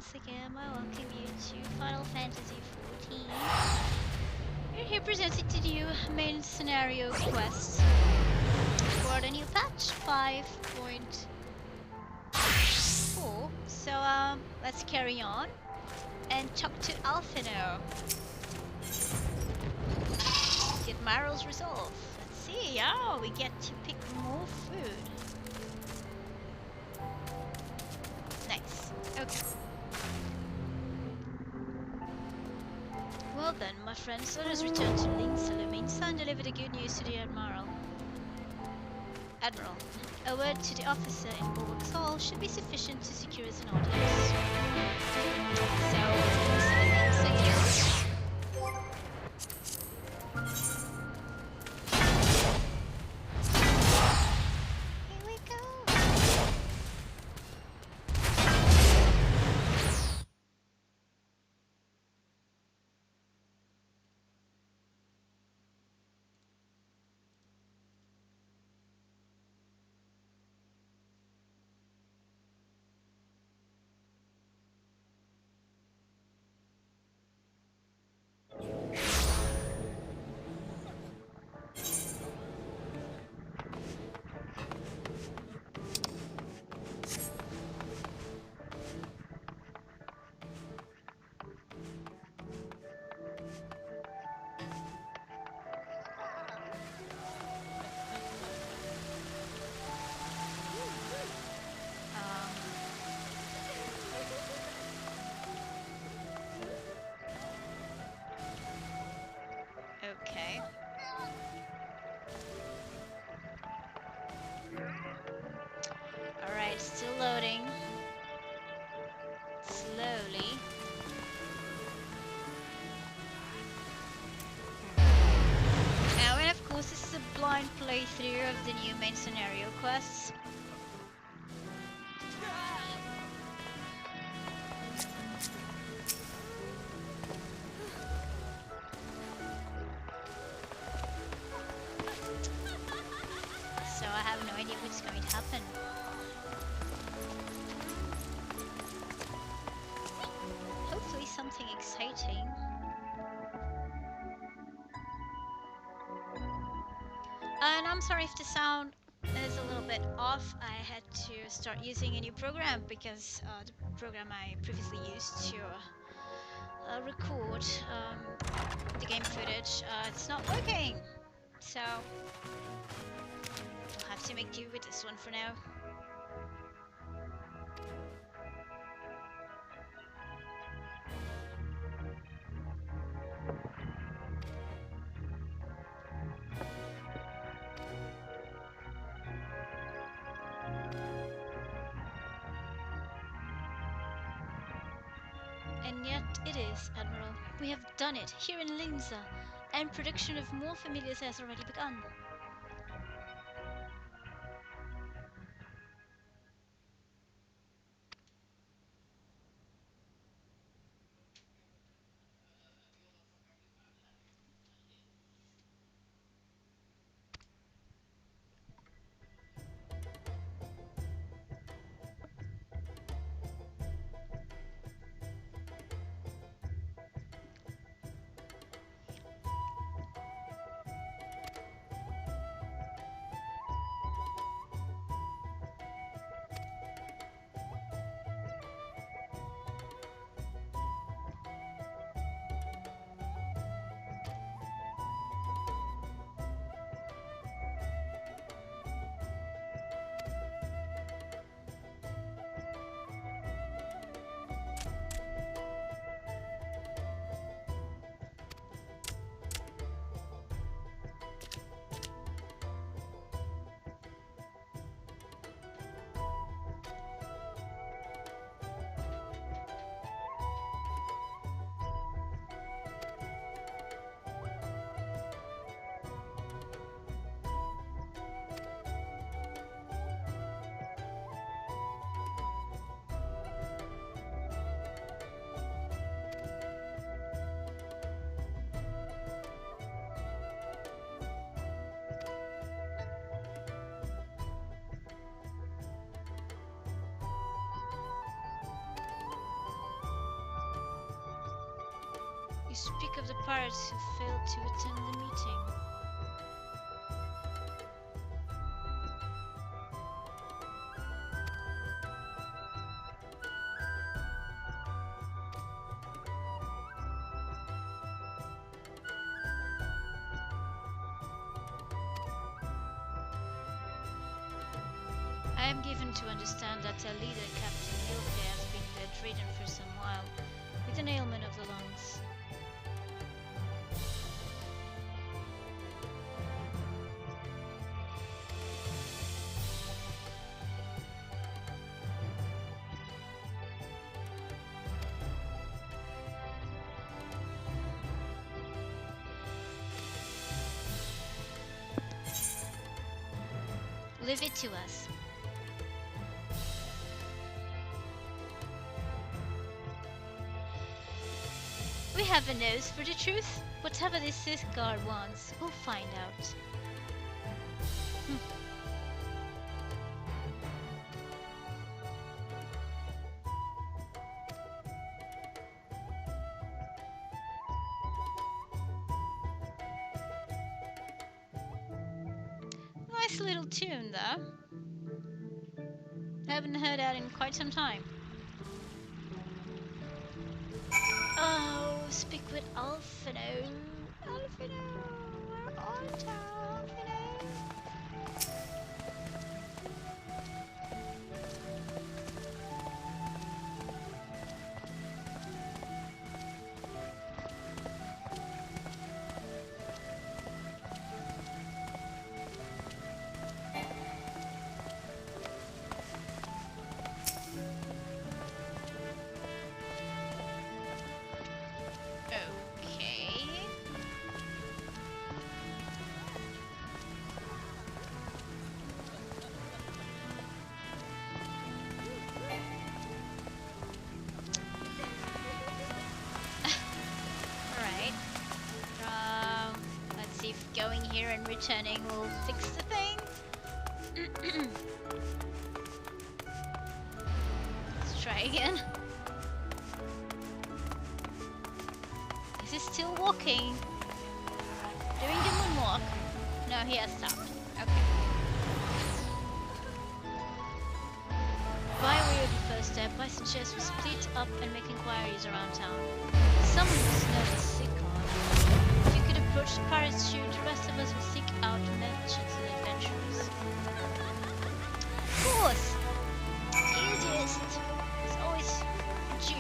once again, I welcome you to Final Fantasy XIV. We're here presenting to you main scenario quests for the new patch 5.4. So let's carry on and talk to Alphino. Get Maryl's resolve. Let's see. Oh, we get to pick more food. Nice. Okay. Well then, my friends, let us return to Lincoln and deliver the good news to the Admiral. A word to the officer in Bulwark's Hall should be sufficient to secure us an audience. So, here we go. Okay. Alright, still loading. Slowly. Now, and of course, this is a blind playthrough of the new main scenario quests. So I have no idea what's going to happen. Hopefully something exciting. And I'm sorry if the sound is a little bit off. I had to start using a new program because the program I previously used to record the game footage, it's not working. So I'll have to make do with this one for now. And yet it is, Admiral. We have done it, here in Linza, and production of more familiars has already begun. You speak of the pirates who failed to attend the meeting. I am given to understand that their leader, Captain Vylbrand, has been bedridden for some while, with an ailment of the lungs. Leave it to us. We have a nose for the truth. Whatever this Sith guard wants, we'll find out. Nice little tune, though. Haven't heard that in quite some time. Oh, speak with Alphino. Alphino, we're on to Alphino. Going here and returning will fix the thing. Let's try again. Is he still walking? Doing the moonwalk? No, he has stopped. Okay. By way of the first step, I suggest we split up and make inquiries around town. Someone must know the sick guard. Approach the pirates' shoot, the rest of us will seek out merchants and adventurers. Of course! Easiest! It's always Jude.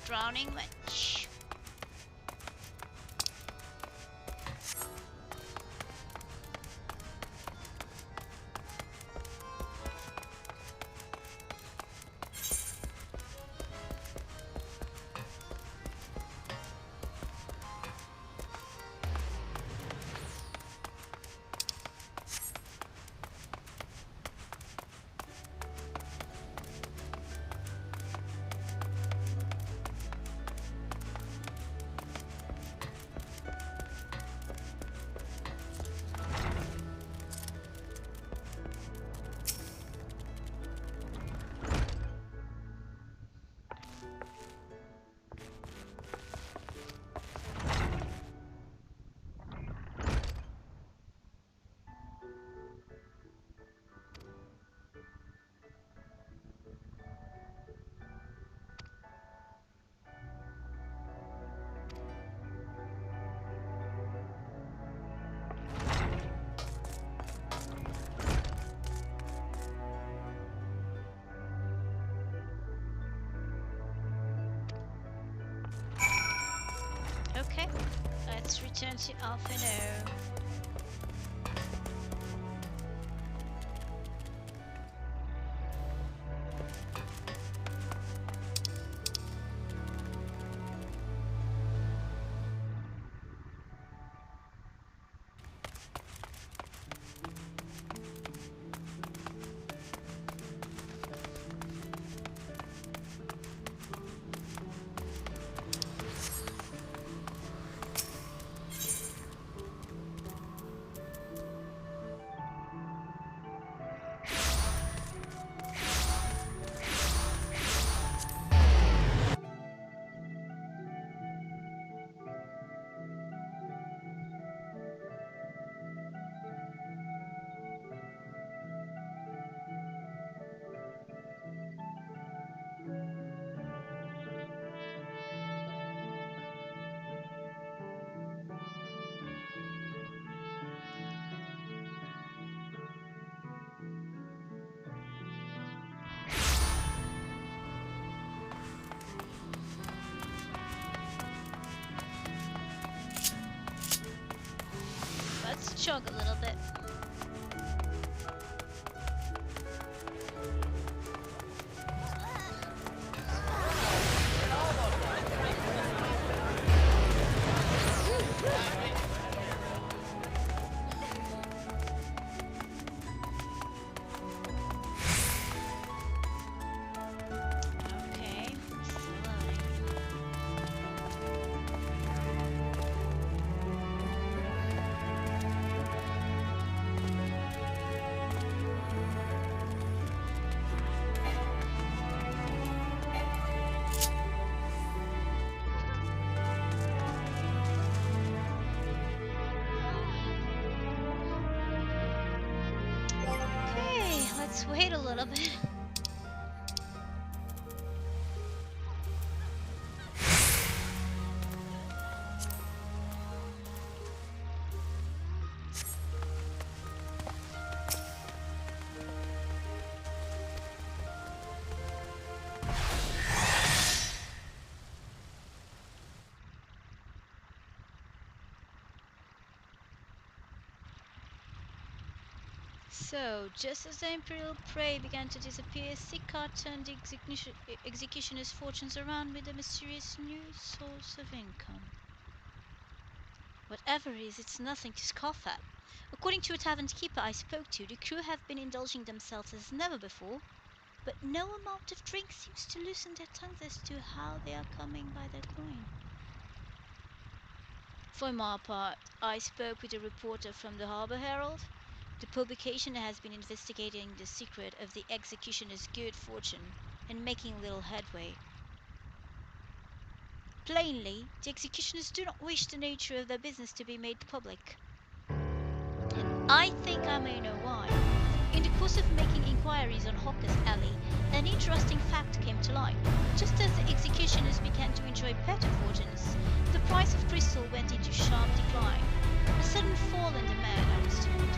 Drowning witch. let's return to Alphino. Let's jog a little bit. Let's wait a little bit. So, just as the Imperial prey began to disappear, Sika turned the executioner's fortunes around with a mysterious new source of income. Whatever it is, it's nothing to scoff at. According to a tavern keeper I spoke to, the crew have been indulging themselves as never before, but no amount of drink seems to loosen their tongues as to how they are coming by their coin. For my part, I spoke with a reporter from the Harbour Herald. The publication has been investigating the secret of the executioner's good fortune and making little headway. Plainly, the executioners do not wish the nature of their business to be made public. And I think I may know why. In the course of making inquiries on Hawker's Alley, an interesting fact came to light. Just as the executioners began to enjoy better fortunes, the price of crystal went into sharp decline. A sudden fall in demand, I was told.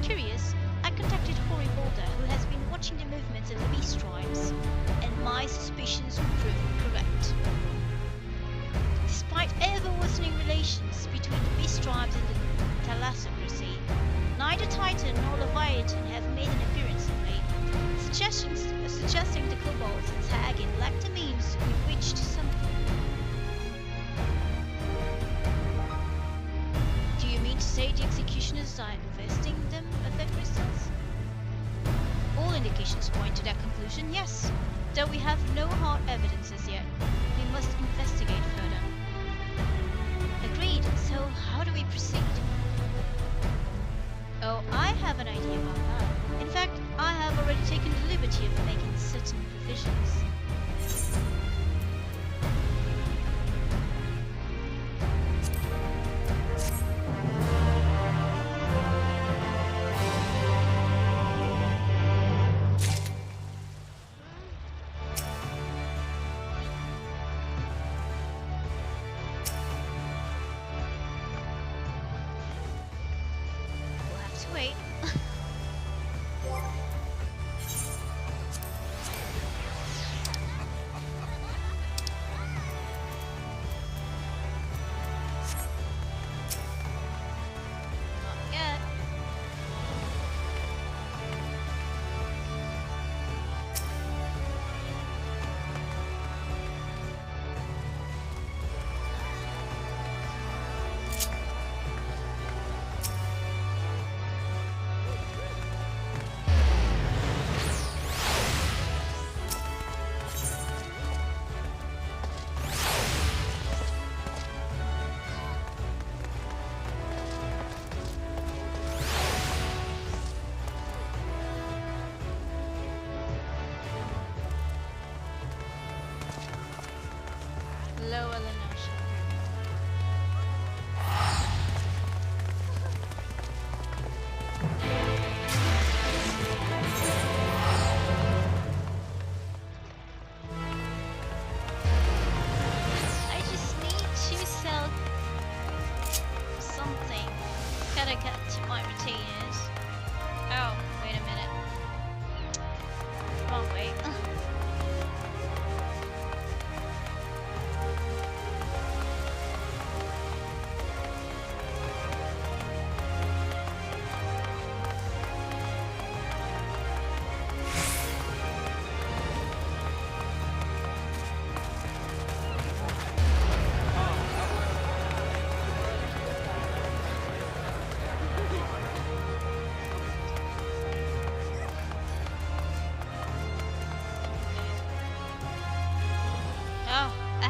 Curious, I contacted Hori Boulder, who has been watching the movements of the beast tribes, and my suspicions were proven correct. Despite ever-worsening relations between the beast tribes and the thalassocracy, neither Titan nor Leviathan have made an appearance of late, suggesting the kobolds and Hagen lack the means with which to summon them. Do you mean to say the executioners are investing them at their crystals? All indications point to that conclusion, yes. Though we have no hard evidence as yet, we must investigate further. Agreed, so how do we proceed? Oh, I have an idea about that. In fact, I have already taken the liberty of making certain provisions. Wait.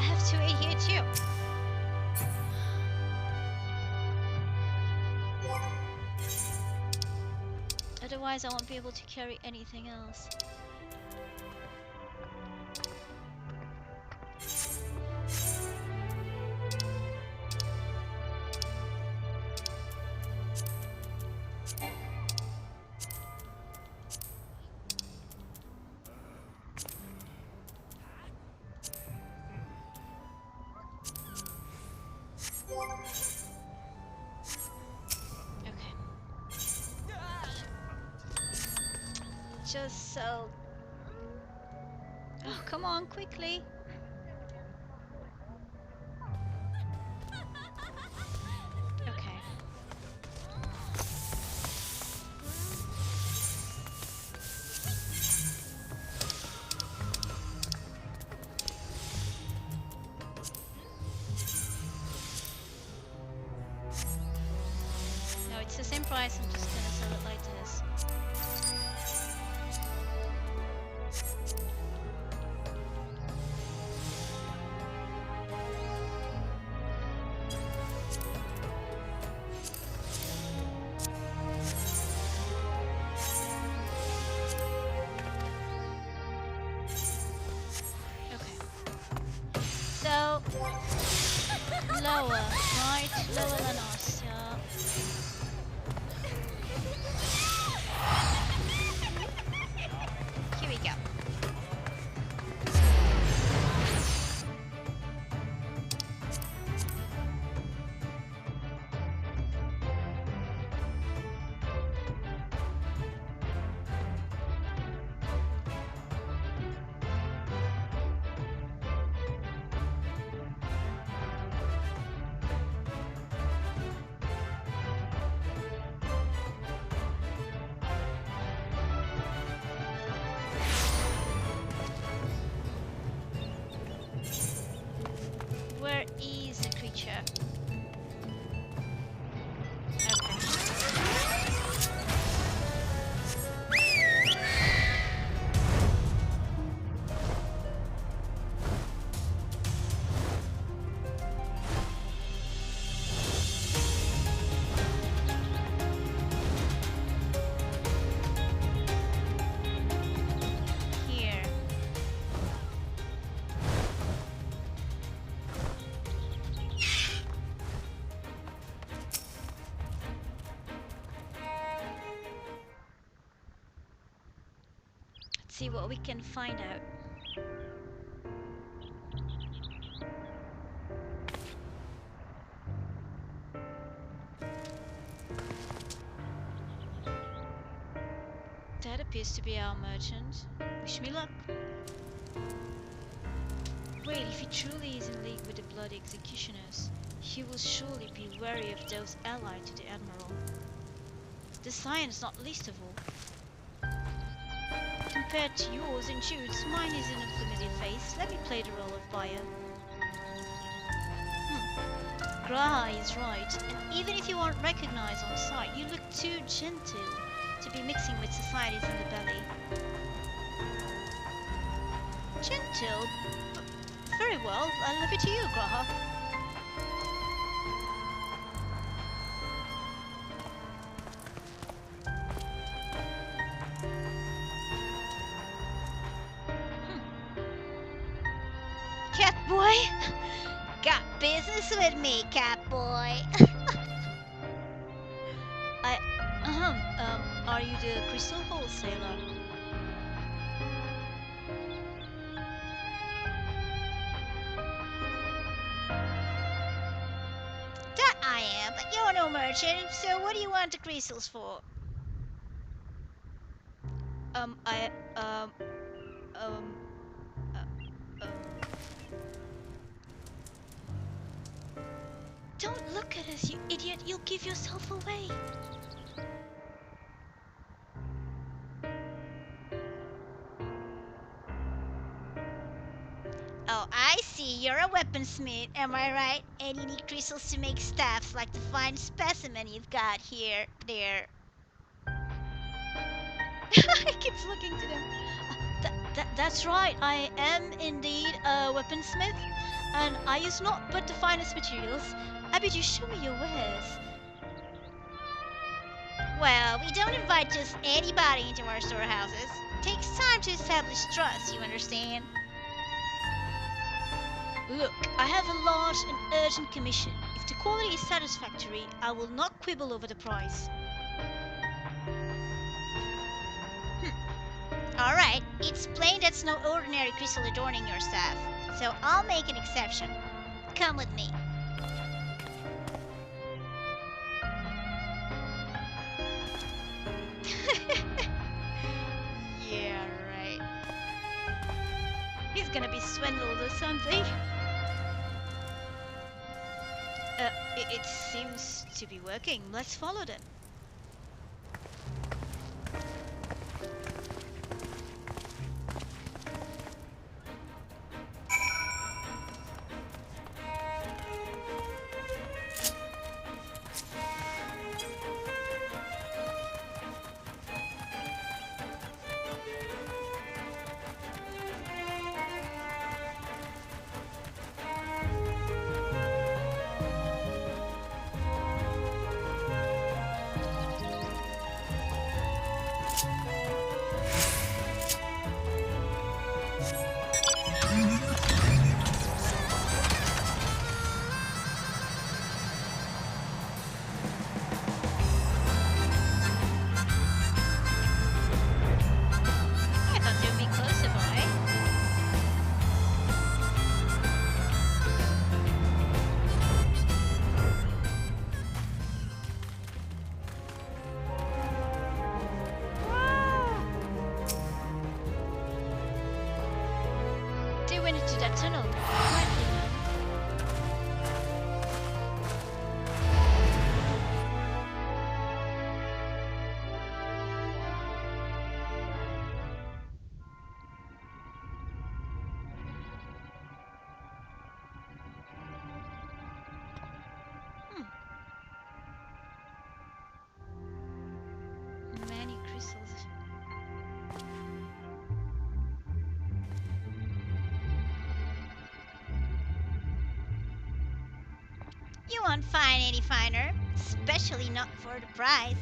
have to wait here too. Otherwise, I won't be able to carry anything else. Just so... Oh, come on, quickly. Okay. No, it's the same price, I'm just gonna sell it like this. Lower, right? Lower than us, yeah. Here we go. Where is the creature? See what we can find out. That appears to be our merchant. Wish me luck. Wait, if he truly is in league with the bloody executioners, he will surely be wary of those allied to the admiral. The science not least of all. Compared to yours and Jude's, mine isn't a familiar face. Let me play the role of buyer. Graha is right, and even if you aren't recognized on sight, you look too gentle to be mixing with societies in the belly. Gentle? Very well, I'll leave it to you, Graha. Cat boy? Got business with me, cat boy. Are you the crystal wholesaler? That I am, but you're no merchant, so what do you want the crystals for? Don't look at us, you idiot, you'll give yourself away. Oh, I see, you're a weaponsmith, am I right? And you need crystals to make staffs like the fine specimen you've got here, there. He keeps looking to them. That's right, I am indeed a weaponsmith. and I use not but the finest materials. I bid you show me your wares. Well, we don't invite just anybody into our storehouses. Takes time to establish trust, you understand? Look, I have a large and urgent commission. If the quality is satisfactory, I will not quibble over the price. Alright, it's plain that's no ordinary crystal adorning your staff, so I'll make an exception. Come with me. Yeah, right. He's gonna be swindled or something. It seems to be working. Let's follow them. I thought they would be closer by. They went into that tunnel. Quietly now. Many crystals. You won't find any finer, especially not for the price.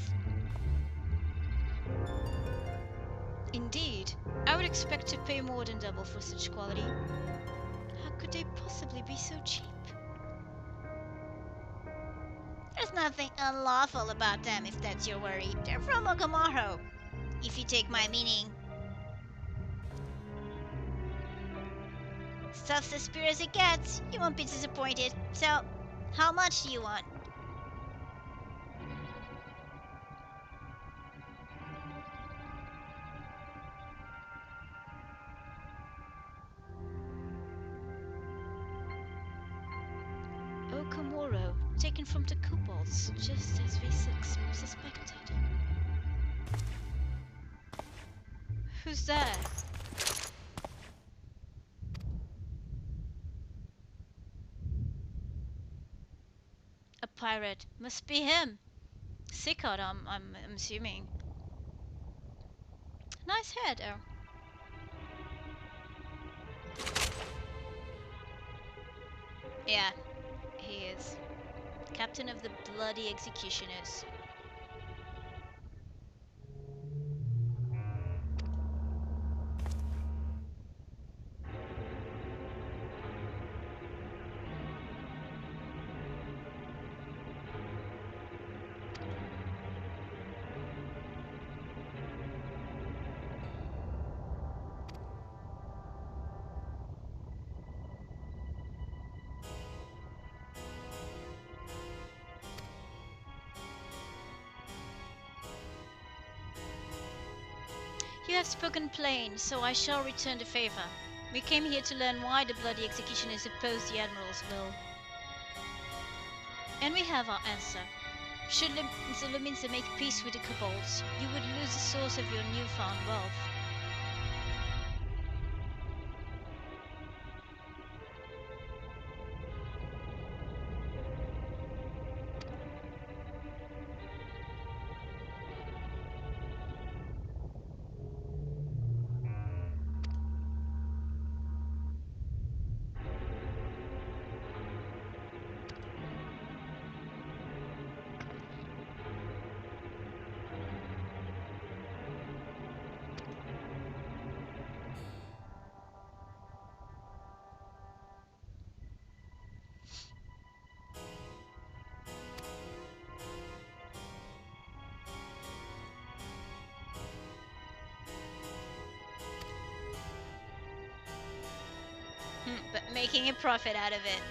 Indeed, I would expect to pay more than double for such quality. How could they possibly be so cheap? There's nothing unlawful about them if that's your worry. They're from Okamaro, if you take my meaning. Stuff's as pure as it gets. You won't be disappointed. So, how much do you want? Okamoro, taken from the kobolds, just as we suspected. Who's there? A pirate. Must be him. Sickard, I'm assuming. Nice hair, though. Yeah, he is. Captain of the Bloody Executioners. You have spoken plain, so I shall return the favor. We came here to learn why the Bloody Executioners oppose the Admiral's will. And we have our answer. Should the Luminza make peace with the kobolds, you would lose the source of your newfound wealth. But making a profit out of it.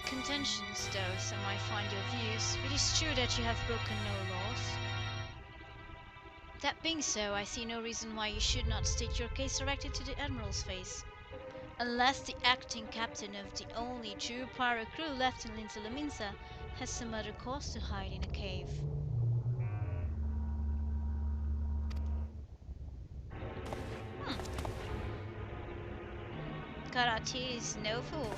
Contentions, though, some might find your views. It is true that you have broken no laws. That being so, I see no reason why you should not state your case directly to the Admiral's face. Unless the acting captain of the only true pirate crew left in Linsa has some other cause to hide in a cave. Karate is no fool.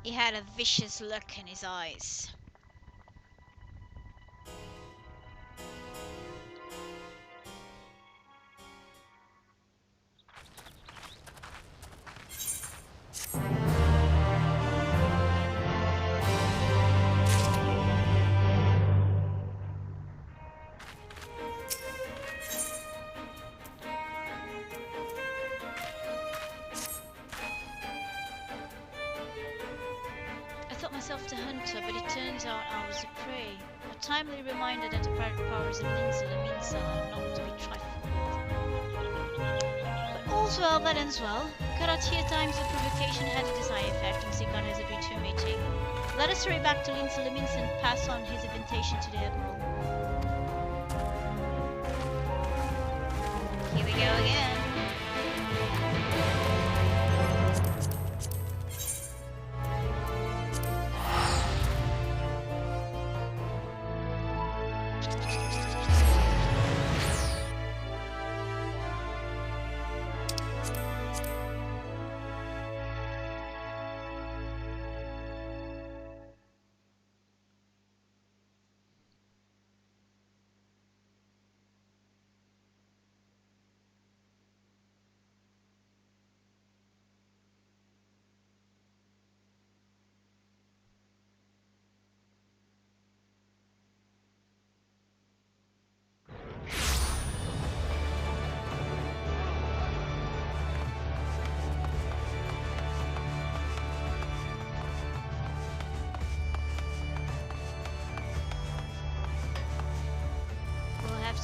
He had a vicious look in his eyes. The hunter, but it turns out I was a prey. A timely reminder that the pirate powers of Linsa are not to be trifled with. But all's well that ends well. Karate at times of provocation had a desired effect, and Sikar has agreed to a meeting. Let us hurry back to Linsa and pass on his invitation to the Admiral. Here we go again.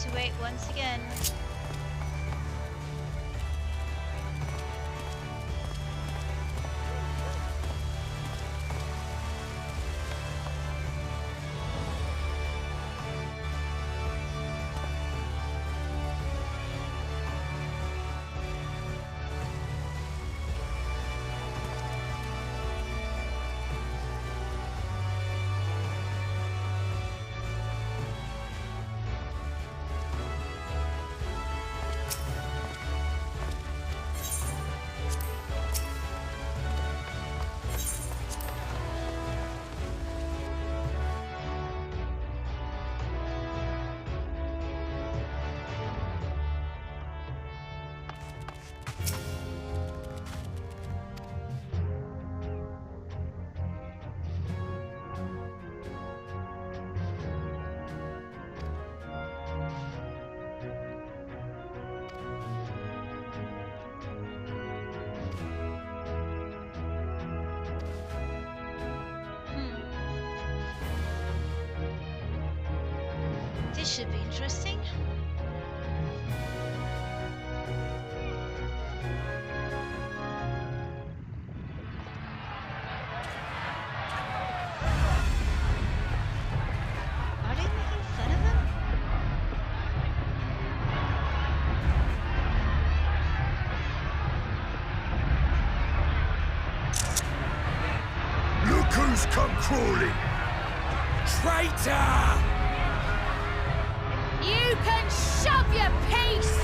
To wait once again. This should be interesting. Are they making fun of him? Look who's come crawling! Traitor! You can shove your piece!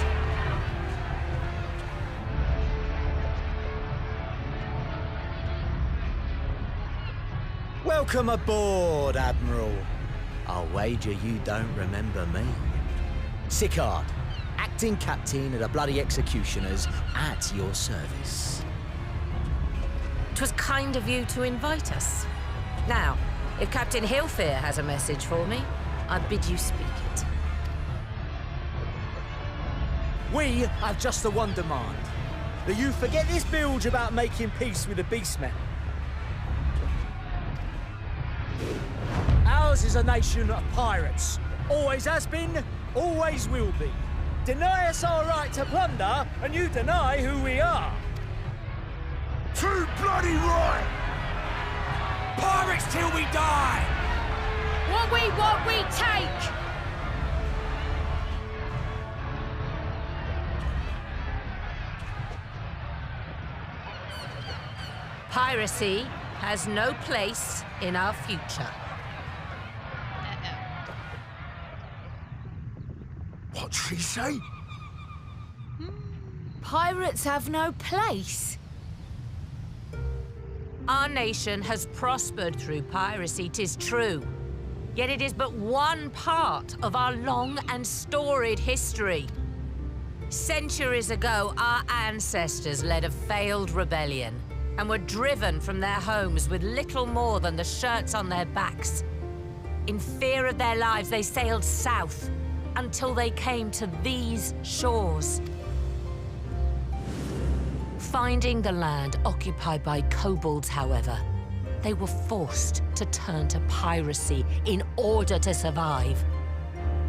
Welcome aboard, Admiral. I'll wager you don't remember me. Sicard, acting captain of the bloody executioners, at your service. 'Twas kind of you to invite us. Now, if Captain Hillfear has a message for me, I bid you speak it. We have just the one demand. That you forget this bilge about making peace with the Beastmen. Ours is a nation of pirates. Always has been, always will be. Deny us our right to plunder, and you deny who we are. Too bloody right! Pirates till we die! What we want, we take! Piracy has no place in our future. What'd she say? Pirates have no place. Our nation has prospered through piracy, 'tis true. Yet it is but one part of our long and storied history. Centuries ago, our ancestors led a failed rebellion and were driven from their homes with little more than the shirts on their backs. In fear of their lives, they sailed south until they came to these shores. Finding the land occupied by kobolds, however, they were forced to turn to piracy in order to survive.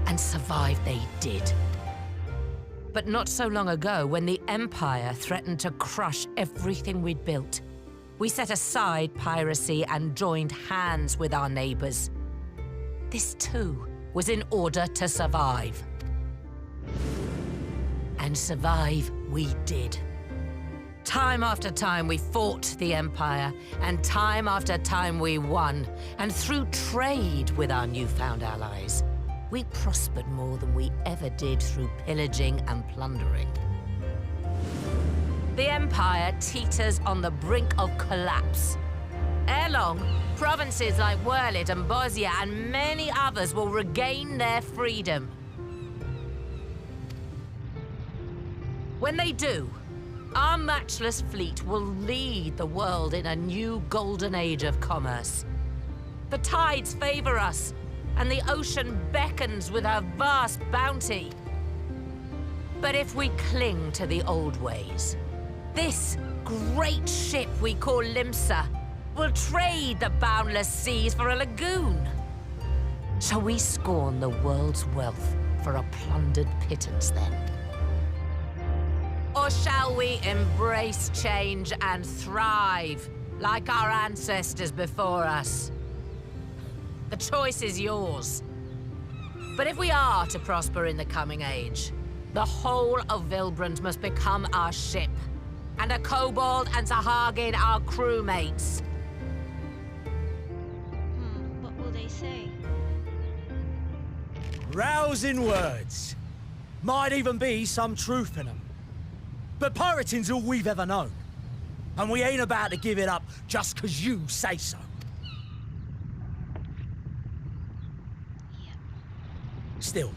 And survive they did. But not so long ago, when the Empire threatened to crush everything we'd built, we set aside piracy and joined hands with our neighbors. This too was in order to survive. And survive we did. Time after time we fought the Empire, and time after time we won. And through trade with our newfound allies, we prospered more than we ever did through pillaging and plundering. The Empire teeters on the brink of collapse. Ere long, provinces like Wurlit and Bosnia and many others will regain their freedom. When they do, our matchless fleet will lead the world in a new golden age of commerce. The tides favor us, and the ocean beckons with her vast bounty. But if we cling to the old ways, this great ship we call Limsa will trade the boundless seas for a lagoon. Shall we scorn the world's wealth for a plundered pittance then? Or shall we embrace change and thrive like our ancestors before us? The choice is yours. But if we are to prosper in the coming age, the whole of Vylbrand must become our ship, and a kobold and Sahagin our crewmates. What will they say? Rousing words. Might even be some truth in them. But pirating's all we've ever known. And we ain't about to give it up just 'cause you say so. Yeah. Still,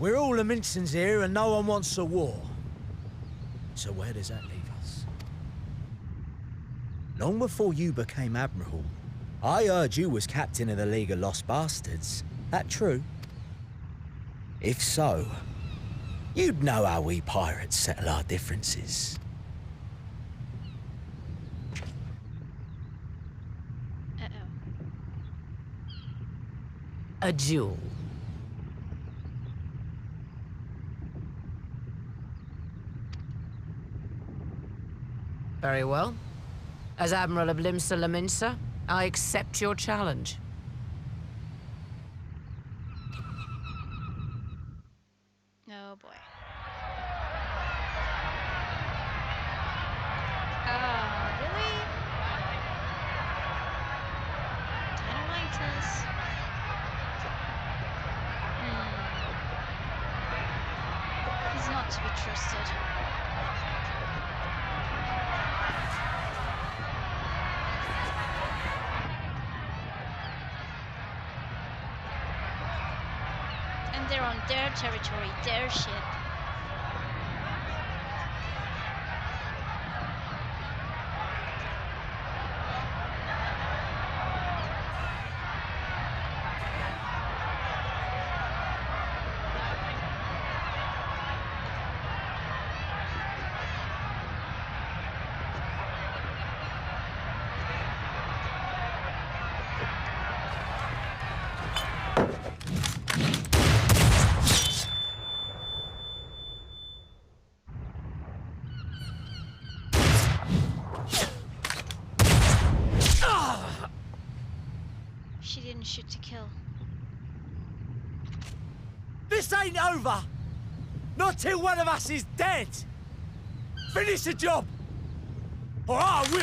we're all Mincins here and no one wants a war. So where does that leave us? Long before you became Admiral, I heard you was captain of the League of Lost Bastards. That true? If so, you'd know how we pirates settle our differences. Uh-oh. A duel. Very well. As Admiral of Limsa Laminsa, I accept your challenge. Oh boy. Oh, really? I don't like this. He's not to be trusted. And they're on their territory, their ship. shoot to kill. This ain't over! Not till one of us is dead! Finish the job! Or I will!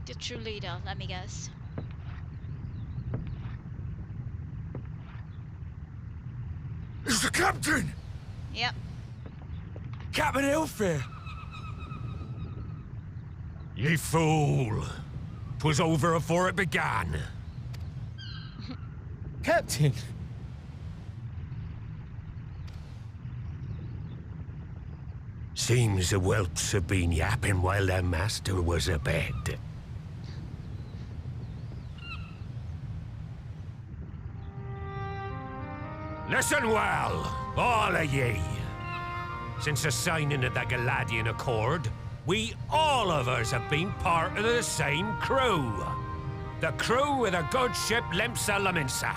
The true leader, let me guess. It's the captain! Yep. Captain Elfair! Ye fool! 'Twas over afore it began. Captain! Seems the whelps have been yapping while their master was abed. Listen well, all of ye. Since the signing of the Galadian Accord, we all of us have been part of the same crew. The crew of the good ship Limsa Laminsa.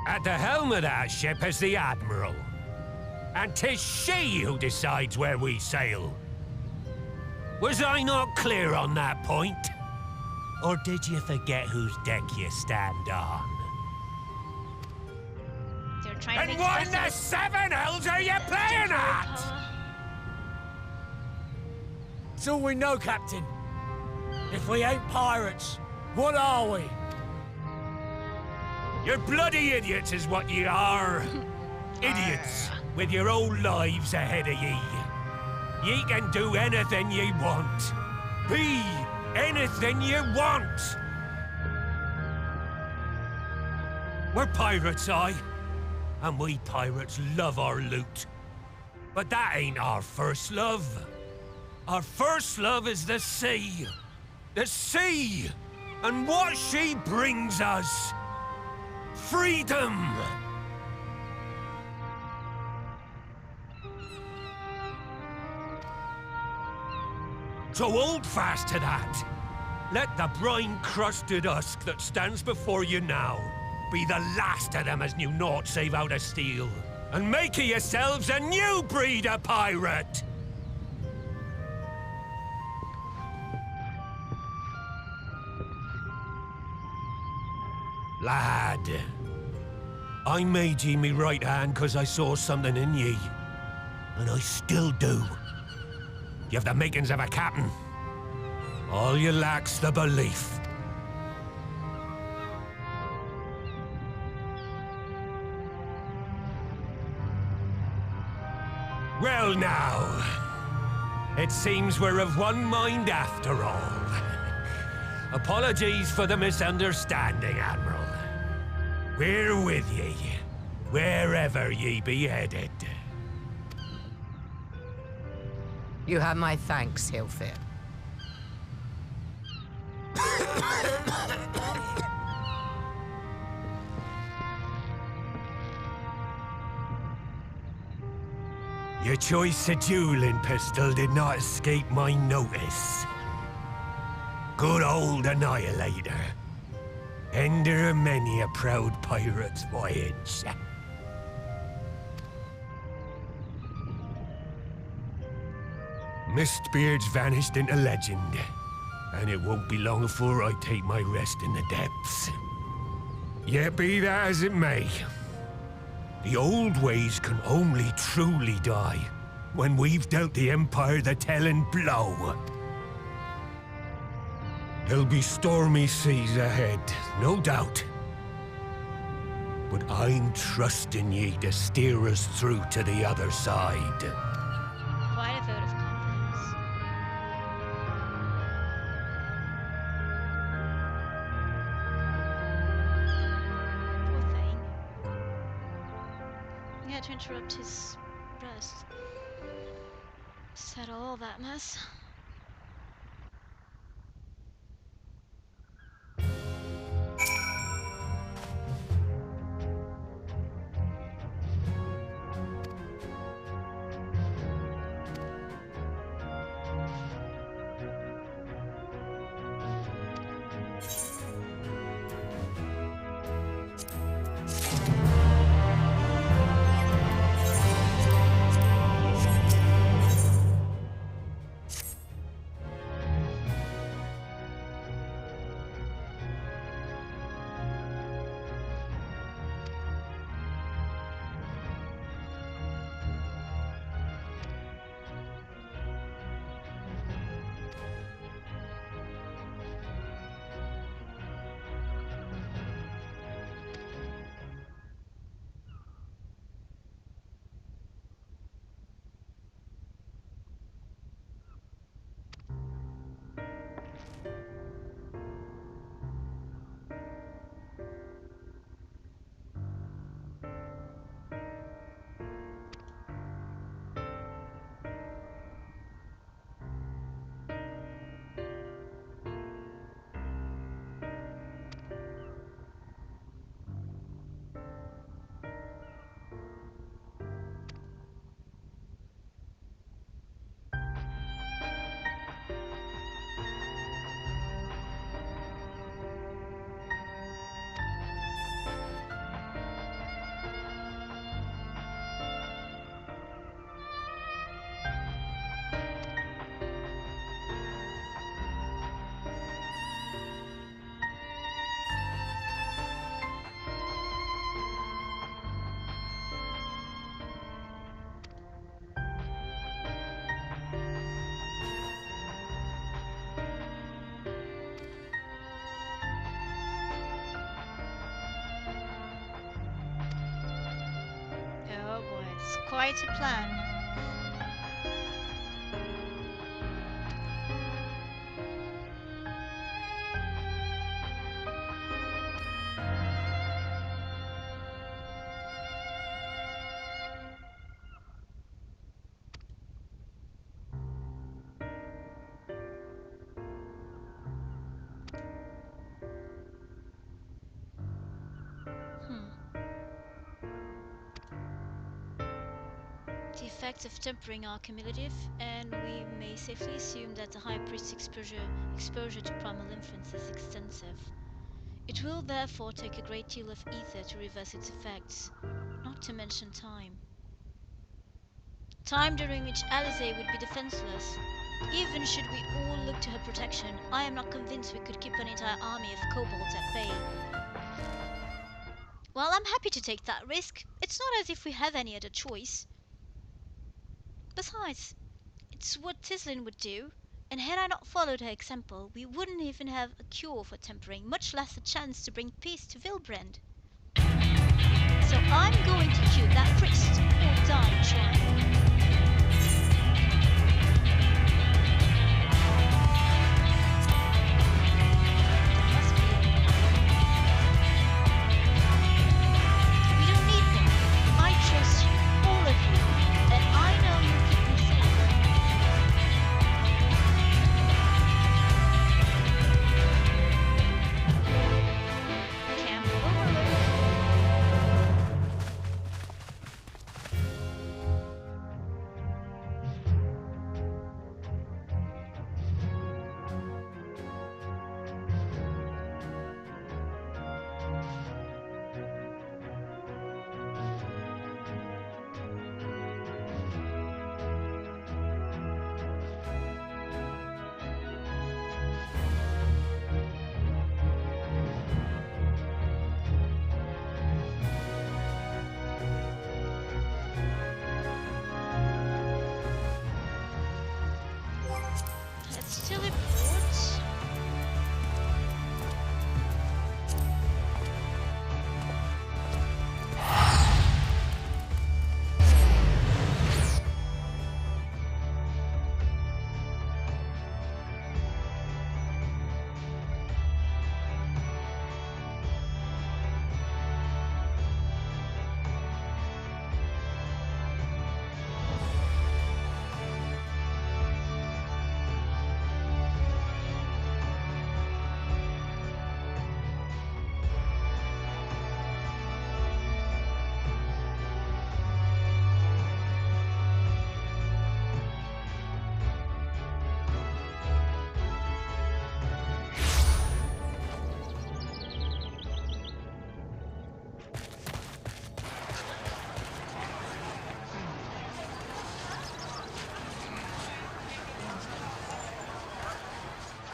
At the helm of that ship is the Admiral. And 'tis she who decides where we sail. Was I not clear on that point? Or did you forget whose deck you stand on? They're trying to And make what in us the also seven hells are you playing at? It's all we know, Captain. If we ain't pirates, what are we? You're bloody idiots is what ye are. Idiots with your own lives ahead of ye. Ye can do anything ye want. Be anything you want. We're pirates, aye. And we pirates love our loot. But that ain't our first love. Our first love is the sea. The sea! And what she brings us. Freedom! So hold fast to that. Let the brine-crusted husk that stands before you now be the last of them as knew naught save out of steel. And make of yourselves a new breed of pirate! Lad, I made ye me right hand 'cause I saw something in ye. And I still do. You've the makings of a captain. All you lack's the belief. Well now, it seems we're of one mind after all. Apologies for the misunderstanding, Admiral. We're with ye, wherever ye be headed. You have my thanks, Hilfir. Your choice of dueling pistol did not escape my notice. Good old Annihilator. Ender of many a proud pirate's voyage. Mistbeard's vanished into legend, and it won't be long before I take my rest in the depths. Yet be that as it may, the old ways can only truly die when we've dealt the Empire the telling blow. There'll be stormy seas ahead, no doubt. But I'm trusting ye to steer us through to the other side. quite a vote of confidence. Poor thing. He had to interrupt his rest. Settle all that mess. quite a plan. The effects of tempering are cumulative, and we may safely assume that the High Priest's exposure to primal influence is extensive. It will therefore take a great deal of ether to reverse its effects, not to mention time. Time during which Alisaie would be defenseless. Even should we all look to her protection, I am not convinced we could keep an entire army of kobolds at bay. Well, I'm happy to take that risk. It's not as if we have any other choice. Besides, it's what Tislin would do, and had I not followed her example, we wouldn't even have a cure for tempering, much less a chance to bring peace to Vylbrand. So I'm going to kill that priest, or die trying. We don't need one. I trust you, all of you, and I know you'll keep me safe. Camp overload. Let's teleport.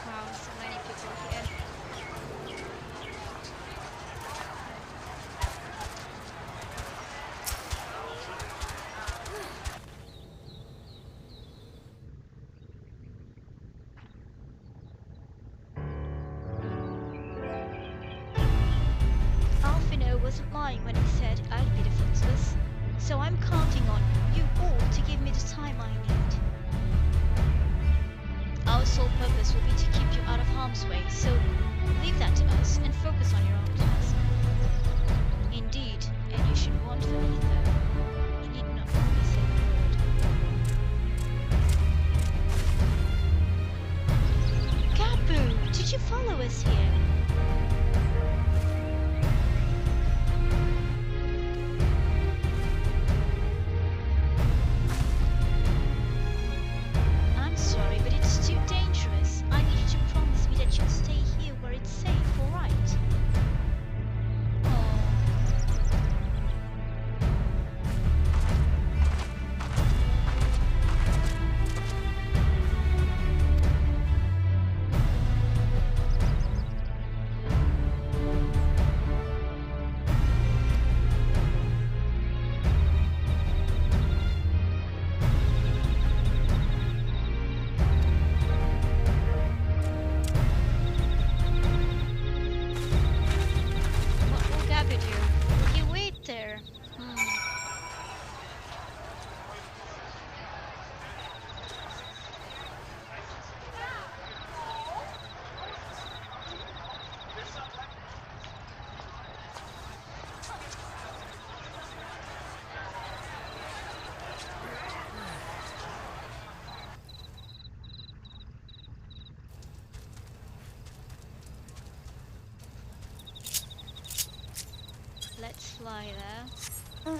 Wow, so many people here. Alfino wasn't lying when he said I'd be defenseless, so I'm counting on you all to give me the time I need. Our sole purpose will be to keep you out of harm's way, so leave that to us and focus on your own task. Indeed, and you should want for ether. You need not only say the word. Gabu, did you follow us here? I'm sorry, but it's too dangerous. I need you to promise me that you'll stay here where it's safe, alright? Oh. fly there.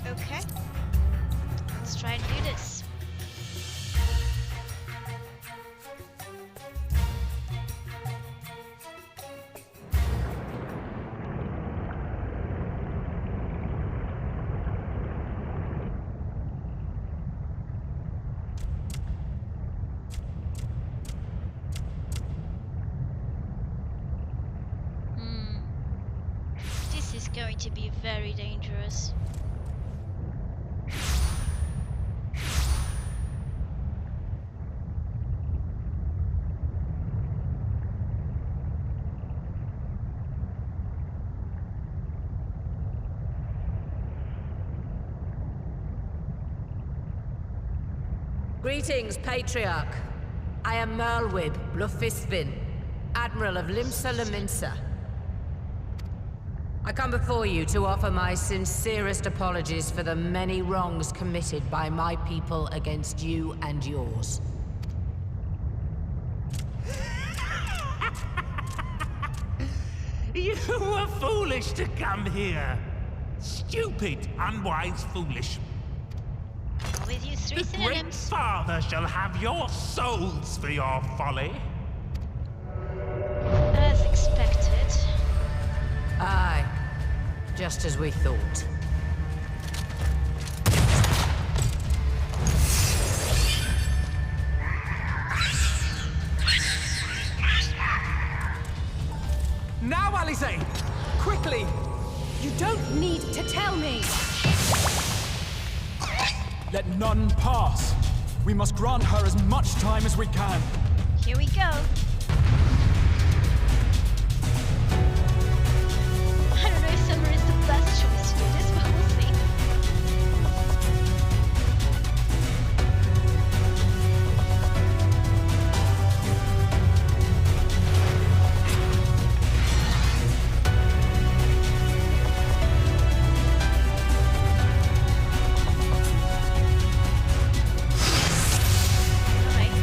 Okay. Let's try and do this. This is going to be very dangerous. Greetings, Patriarch. I am Merlwib Blufisvin, Admiral of Limsa Laminsa. I come before you to offer my sincerest apologies for the many wrongs committed by my people against you and yours. You were foolish to come here. Stupid, unwise, foolish. Always use three The Great synonyms. Father shall have your souls for your folly. As expected. Aye, just as we thought. Now, Alize! Quickly! You don't need to tell me! Let none pass. We must grant her as much time as we can. Here we go. I don't know if summer is the best choice to do this, but we'll see. Alright.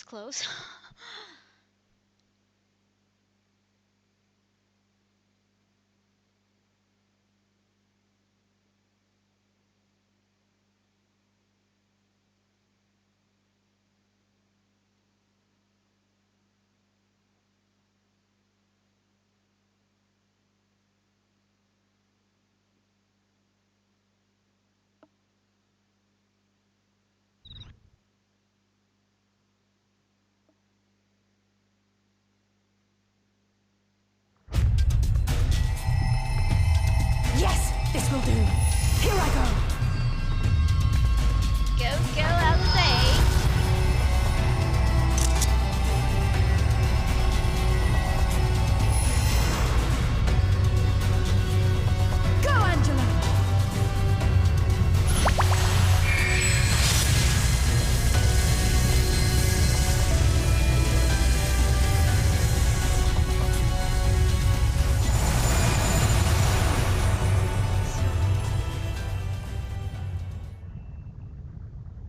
close. Yes, this will do. Here I go. Go, go, LA! Go, Angela.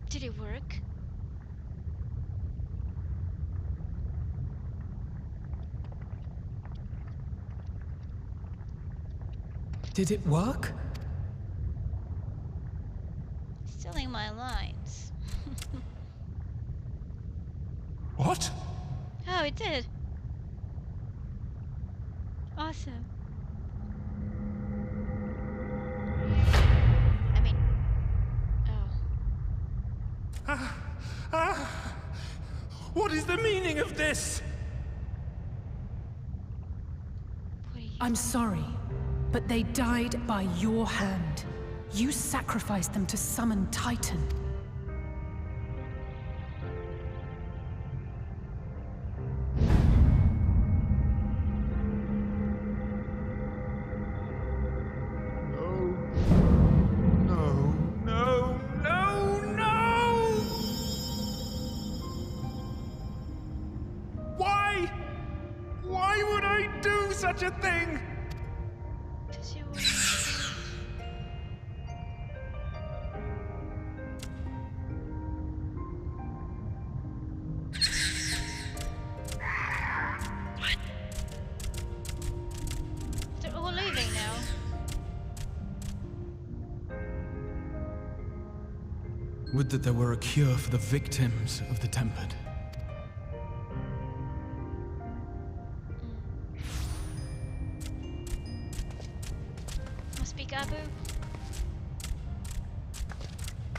Did it work? Did it work? Stealing my lines. What? Oh, it did. Awesome. I mean, oh. What is the meaning of this? What are you? I'm sorry, but they died by your hand. You sacrificed them to summon Titan. No, no, no, no! Why? Why would I do such a thing? 'Cause you were... They're all leaving now. Would that there were a cure for the victims of the Tempered. Must be Gabu.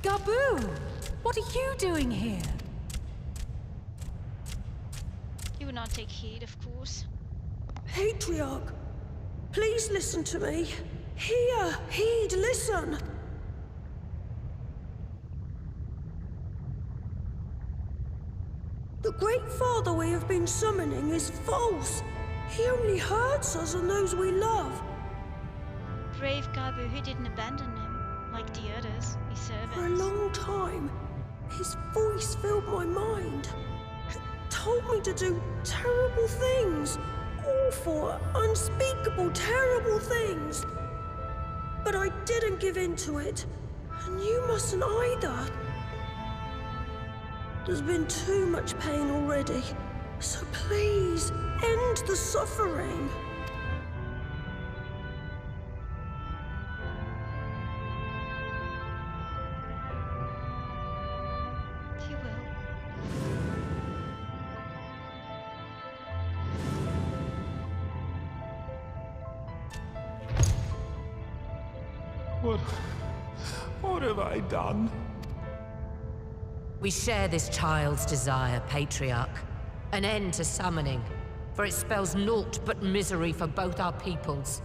Gabu! What are you doing here? You would not take heed, of course. Patriarch, please listen to me. Hear, heed, listen. The Great Father we have been summoning is false. He only hurts us and those we love. Brave Gabu, he didn't abandon him, like the others, his For a servants. long time, his voice filled my mind. It told me to do terrible things. Awful, unspeakable, terrible things. But I didn't give in to it. And you mustn't either. There's been too much pain already. So please, end the suffering. He will. What have I done? We share this child's desire, Patriarch. An end to summoning, for it spells naught but misery for both our peoples.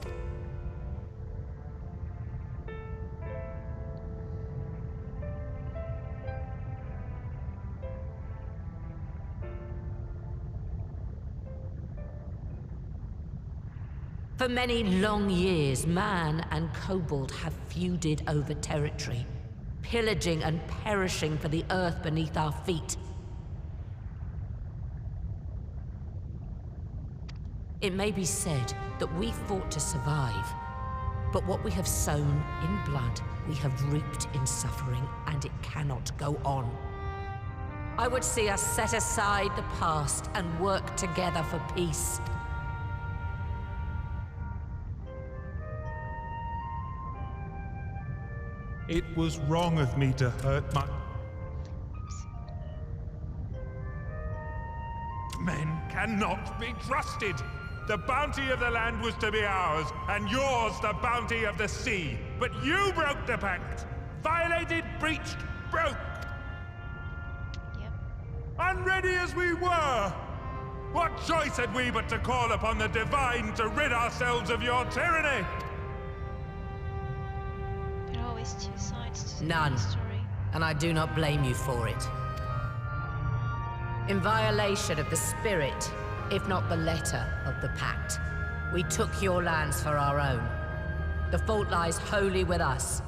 For many long years, man and kobold have feuded over territory, pillaging and perishing for the earth beneath our feet. It may be said that we fought to survive, but what we have sown in blood, we have reaped in suffering, and it cannot go on. I would see us set aside the past and work together for peace. It was wrong of me to hurt my... Men cannot be trusted! The bounty of the land was to be ours, and yours the bounty of the sea. But you broke the pact! Violated, breached, broke! Yep. Unready as we were! What choice had we but to call upon the divine to rid ourselves of your tyranny? There are always two sides to None. the story. And I do not blame you for it. In violation of the spirit, if not the letter, of the pact, we took your lands for our own. The fault lies wholly with us.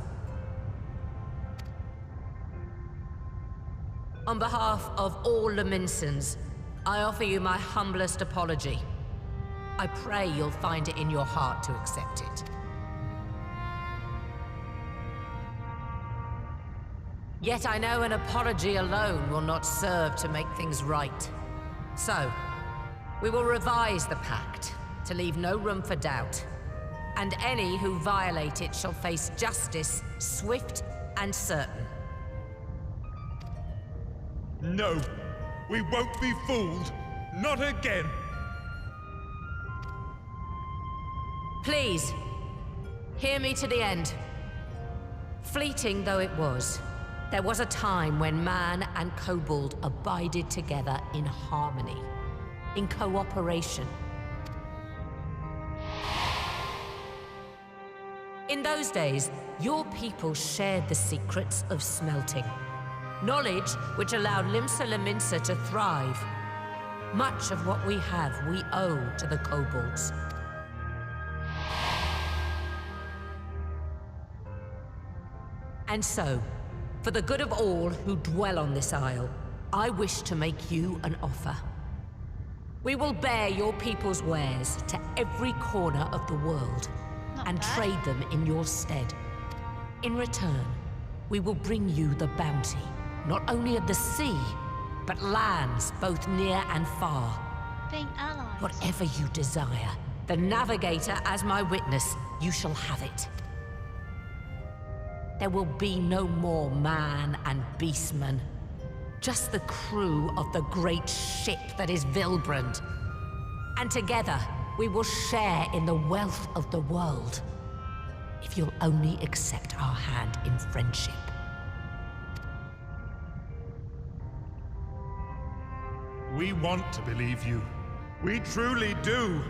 On behalf of all Laminsons, I offer you my humblest apology. I pray you'll find it in your heart to accept it. Yet I know an apology alone will not serve to make things right. So, we will revise the pact to leave no room for doubt. And any who violate it shall face justice, swift and certain. No, we won't be fooled. Not again. Please, hear me to the end. Fleeting though it was, there was a time when man and kobold abided together in harmony, in cooperation. In those days, your people shared the secrets of smelting. Knowledge which allowed Limsa Lominsa to thrive. Much of what we have, we owe to the kobolds. And so, for the good of all who dwell on this isle, I wish to make you an offer. We will bear your people's wares to every corner of the world and trade them in your stead. In return, we will bring you the bounty, not only of the sea, but lands both near and far. Being allies. Whatever you desire, the Navigator as my witness, you shall have it. There will be no more man and beastman. Just the crew of the great ship that is Vylbrand. And together, we will share in the wealth of the world. If you'll only accept our hand in friendship. We want to believe you. We truly do.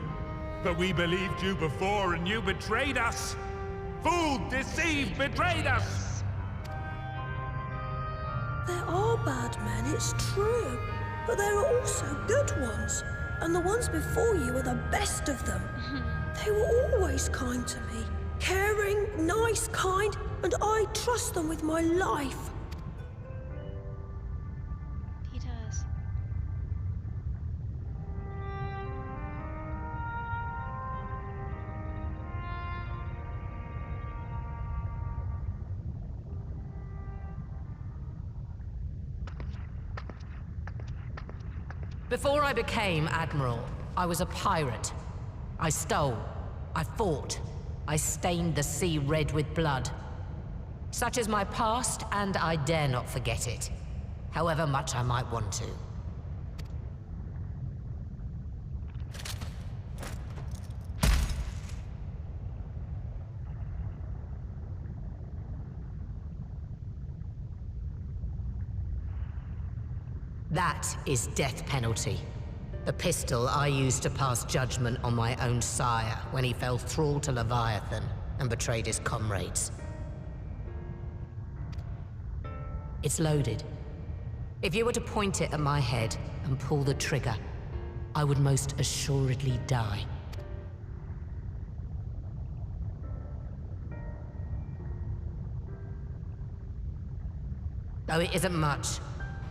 But we believed you before and you betrayed us. Fooled, deceived, betrayed us. There are bad men, it's true. But there are also good ones. And the ones before you are the best of them. They were always kind to me. Caring, nice, kind, and I trust them with my life. He does. Before I became Admiral, I was a pirate. I stole, I fought, I stained the sea red with blood. Such is my past, and I dare not forget it, however much I might want to. That is death penalty. The pistol I used to pass judgment on my own sire when he fell thrall to Leviathan and betrayed his comrades. It's loaded. If you were to point it at my head and pull the trigger, I would most assuredly die. Though it isn't much,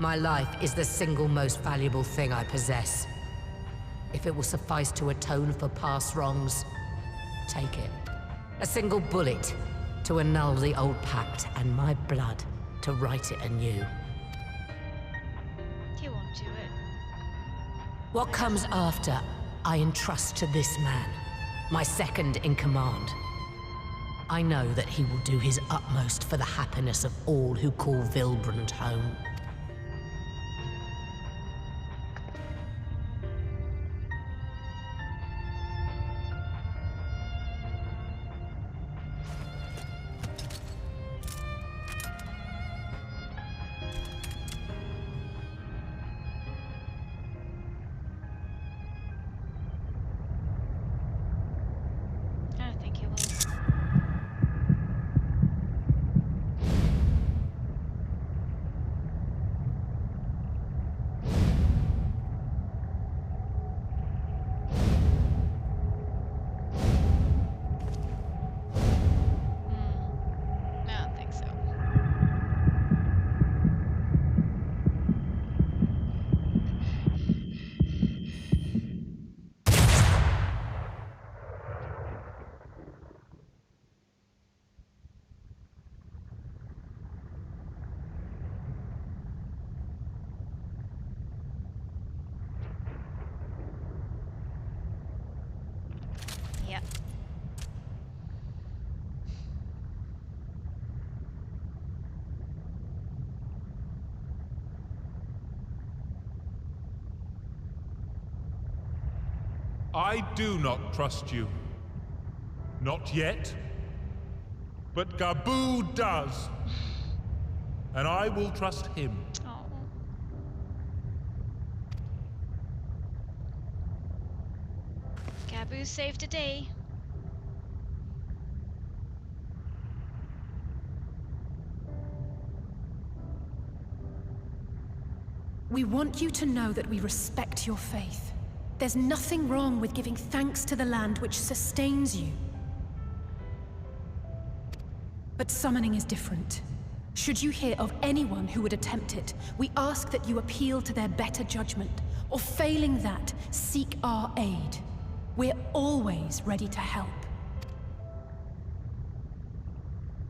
my life is the single most valuable thing I possess. If it will suffice to atone for past wrongs, take it. A single bullet to annul the old pact, and my blood to write it anew. What comes after, I entrust to this man, my second in command. I know that he will do his utmost for the happiness of all who call Vylbrand home. I don't think he will. I don't think so. Yep. I do not trust you. Not yet. But Gaboo does. And I will trust him. Oh. Gaboo saved the day. We want you to know that we respect your faith. There's nothing wrong with giving thanks to the land which sustains you. But summoning is different. Should you hear of anyone who would attempt it, we ask that you appeal to their better judgment, or failing that, seek our aid. We're always ready to help.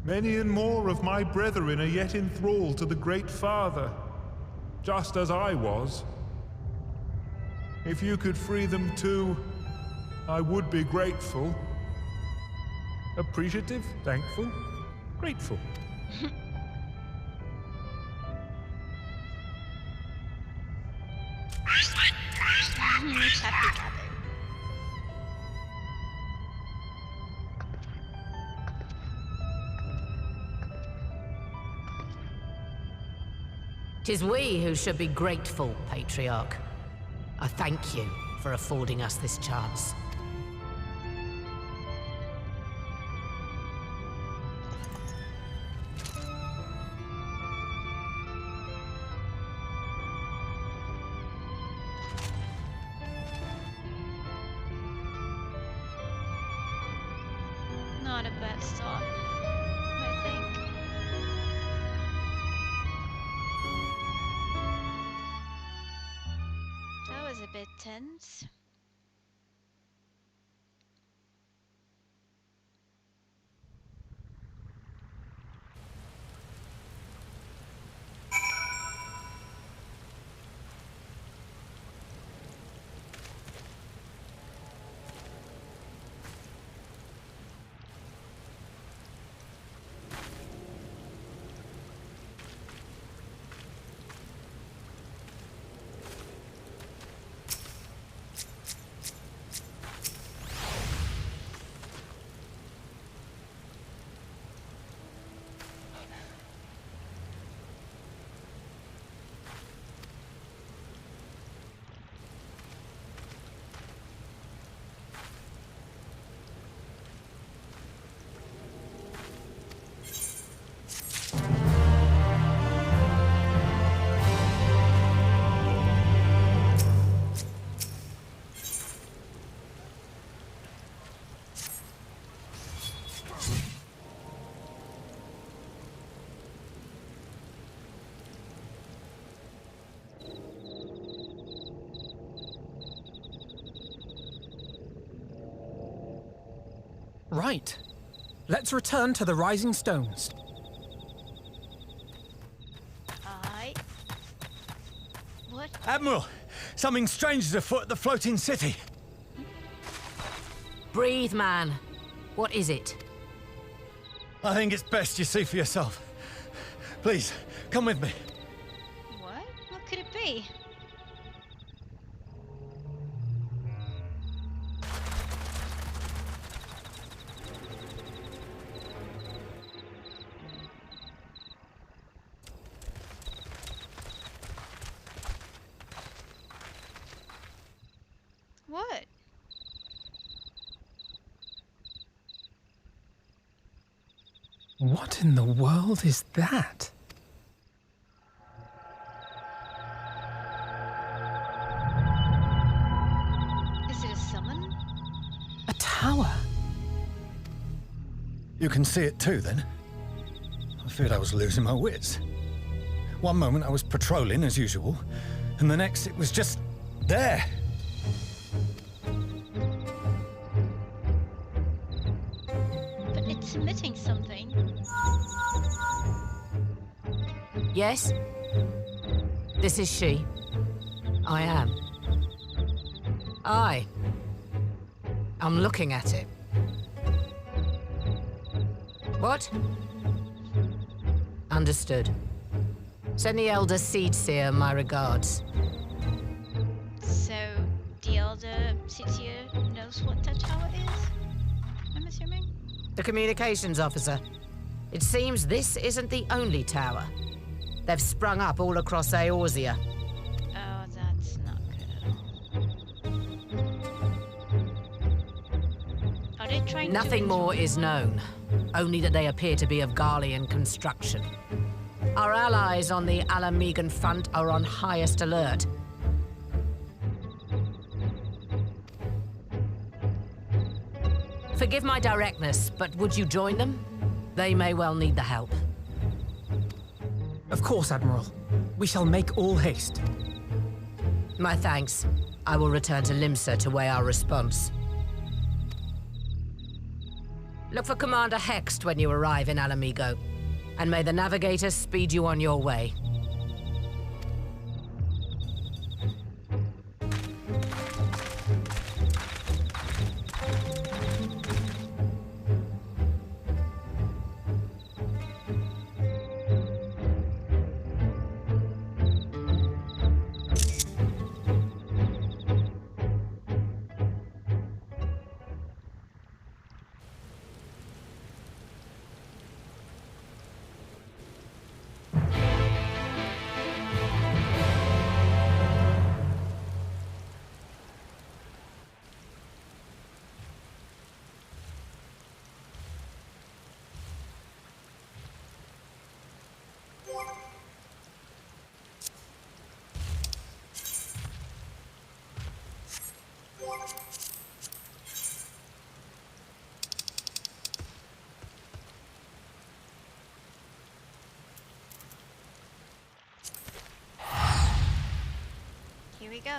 Many and more of my brethren are yet enthralled to the Great Father, just as I was. If you could free them too, I would be grateful. Appreciative, thankful, grateful. Happy Gaboo. Tis we who should be grateful, Patriarch. I thank you for affording us this chance. Not a bad start, I think. That was a bit tense. Right. Let's return to the Rising Stones. I. What? Admiral, Something strange is afoot at the floating city. Breathe, man. What is it? I think it's best you see for yourself. Please, come with me. What? What could it be? What? What in the world is that? Is it a summon? A tower? You can see it too, then? I feared I was losing my wits. One moment I was patrolling as usual, and the next it was just there. But it's emitting something. Yes? This is she. I am. I'm looking at it. What? Understood. Send the Elder Seedseer my regards. So, the Elder Seedseer knows what that tower is? I'm assuming? The communications officer. It seems this isn't the only tower. They've sprung up all across Eorzea. Oh, that's not good at all. Are they trying Nothing to... more is known, only that they appear to be of Garlean construction. Our allies on the Alamegan front are on highest alert. Forgive my directness, but would you join them? They may well need the help. Of course, Admiral. We shall make all haste. My thanks. I will return to Limsa to weigh our response. Look for Commander Hext when you arrive in Alamigo, and may the Navigator speed you on your way. Here we go.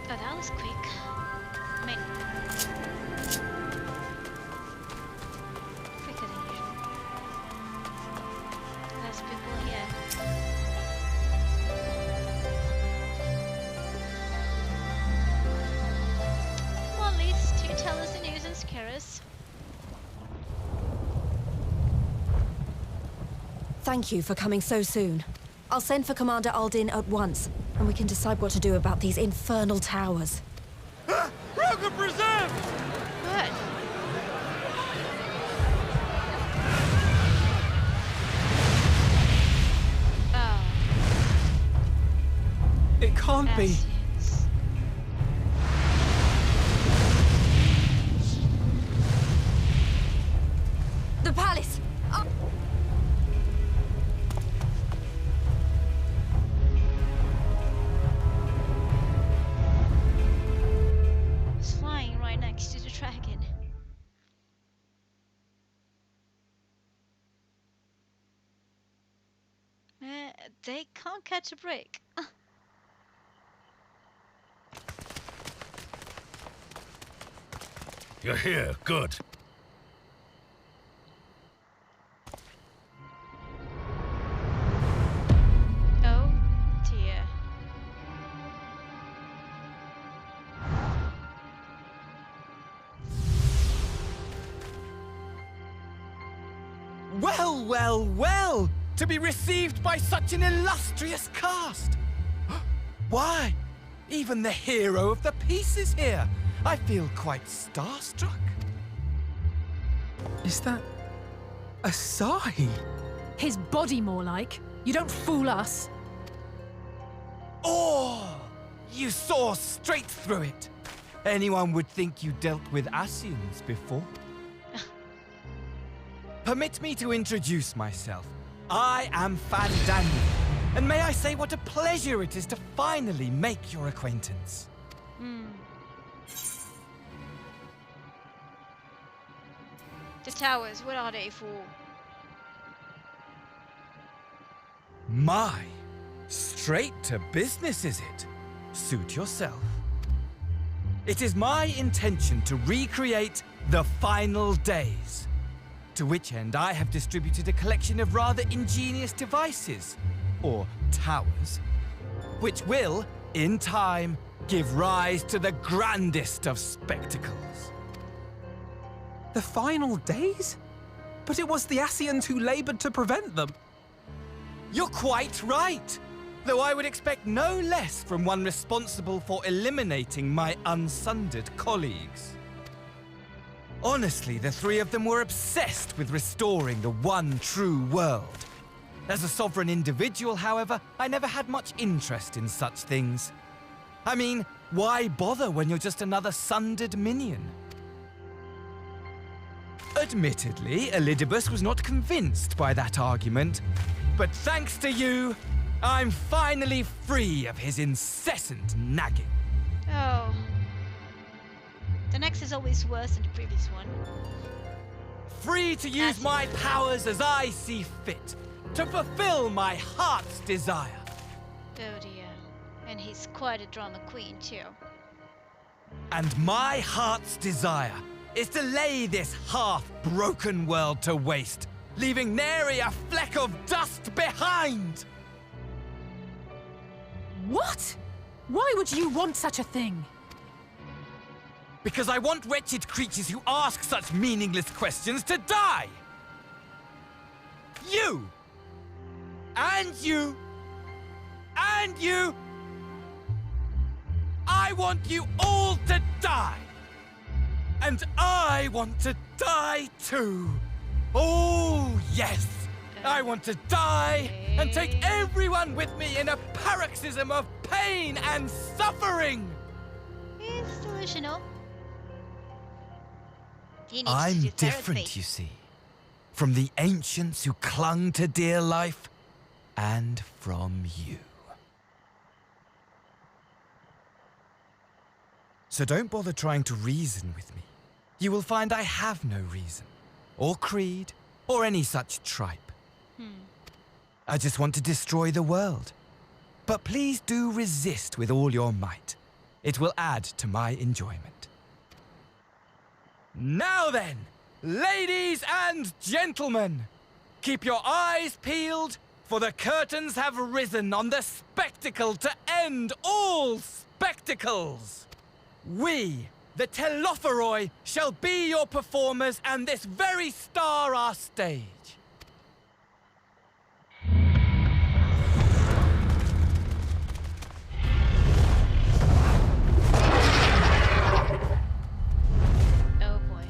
Oh, that was quick. I mean, quicker than usual. Less people here. Come on, Liz, do tell us the news and scare us. Thank you for coming so soon. I'll send for Commander Aldin at once, and we can decide what to do about these infernal towers. Roger Preserve! Good. Oh. It can't be. Yes. The palace! Oh. It's flying right next to the track. They can't catch a break. You're here, good. Oh dear. Well, well, well! To be received by such an illustrious cast! Why, even the hero of the piece is here! I feel quite starstruck. Is that Asahi? His body, more like. You don't fool us. Oh! You saw straight through it! Anyone would think you dealt with Asians before. Permit me to introduce myself. I am Fandango, and may I say what a pleasure it is to finally make your acquaintance. The towers, what are they for? My, straight to business is it? Suit yourself. It is my intention to recreate the final days. To which end I have distributed a collection of rather ingenious devices, or towers, which will, in time, give rise to the grandest of spectacles. The final days? But it was the Asians who labored to prevent them. You're quite right, though I would expect no less from one responsible for eliminating my unsundered colleagues. Honestly, the three of them were obsessed with restoring the one true world. As a sovereign individual, however, I never had much interest in such things. I mean, why bother when you're just another sundered minion? Admittedly, Elidibus was not convinced by that argument, but thanks to you, I'm finally free of his incessant nagging. Oh. The next is always worse than the previous one. Free to use my powers as I see fit, to fulfill my heart's desire. Oh dear. And he's quite a drama queen too. And my heart's desire is to lay this half-broken world to waste, leaving nary a fleck of dust behind! What? Why would you want such a thing? Because I want wretched creatures who ask such meaningless questions to die! You! And you! And you! I want you all to die! And I want to die too! Oh, yes! I want to die and take everyone with me in a paroxysm of pain and suffering! He's delusional. He needs to I'm do different, therapy. you see. From the ancients who clung to dear life, and from you. So don't bother trying to reason with me. You will find I have no reason, or creed, or any such tripe. I just want to destroy the world. But please do resist with all your might. It will add to my enjoyment. Now then, ladies and gentlemen, keep your eyes peeled, for the curtains have risen on the spectacle to end all spectacles. We, the Telophoroi, shall be your performers, and this very star our stage. Oh boy.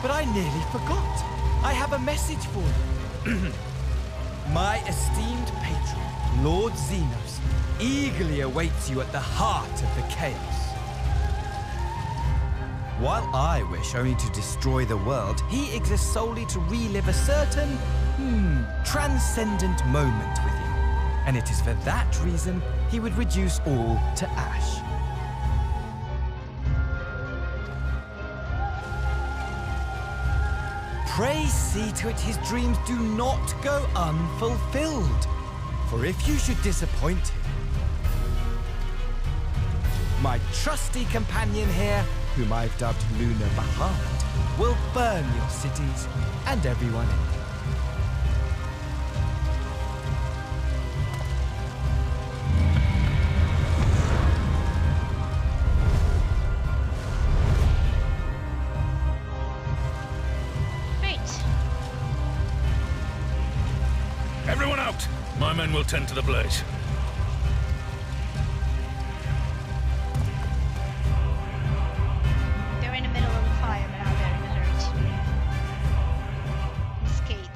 But I nearly forgot. I have a message for you. My esteemed patron, Lord Xenos, eagerly awaits you at the heart of the chaos. While I wish only to destroy the world, he exists solely to relive a certain, transcendent moment with you. And it is for that reason he would reduce all to ash. Pray see to it his dreams do not go unfulfilled. For if you should disappoint him, my trusty companion here, whom I've dubbed Luna Bahamut, will burn your cities and everyone in them. Great. Everyone out! My men will tend to the blaze. They're in the middle of the fire, but now they're in a hurry to escape.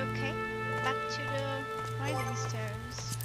Okay, back to the rising stones.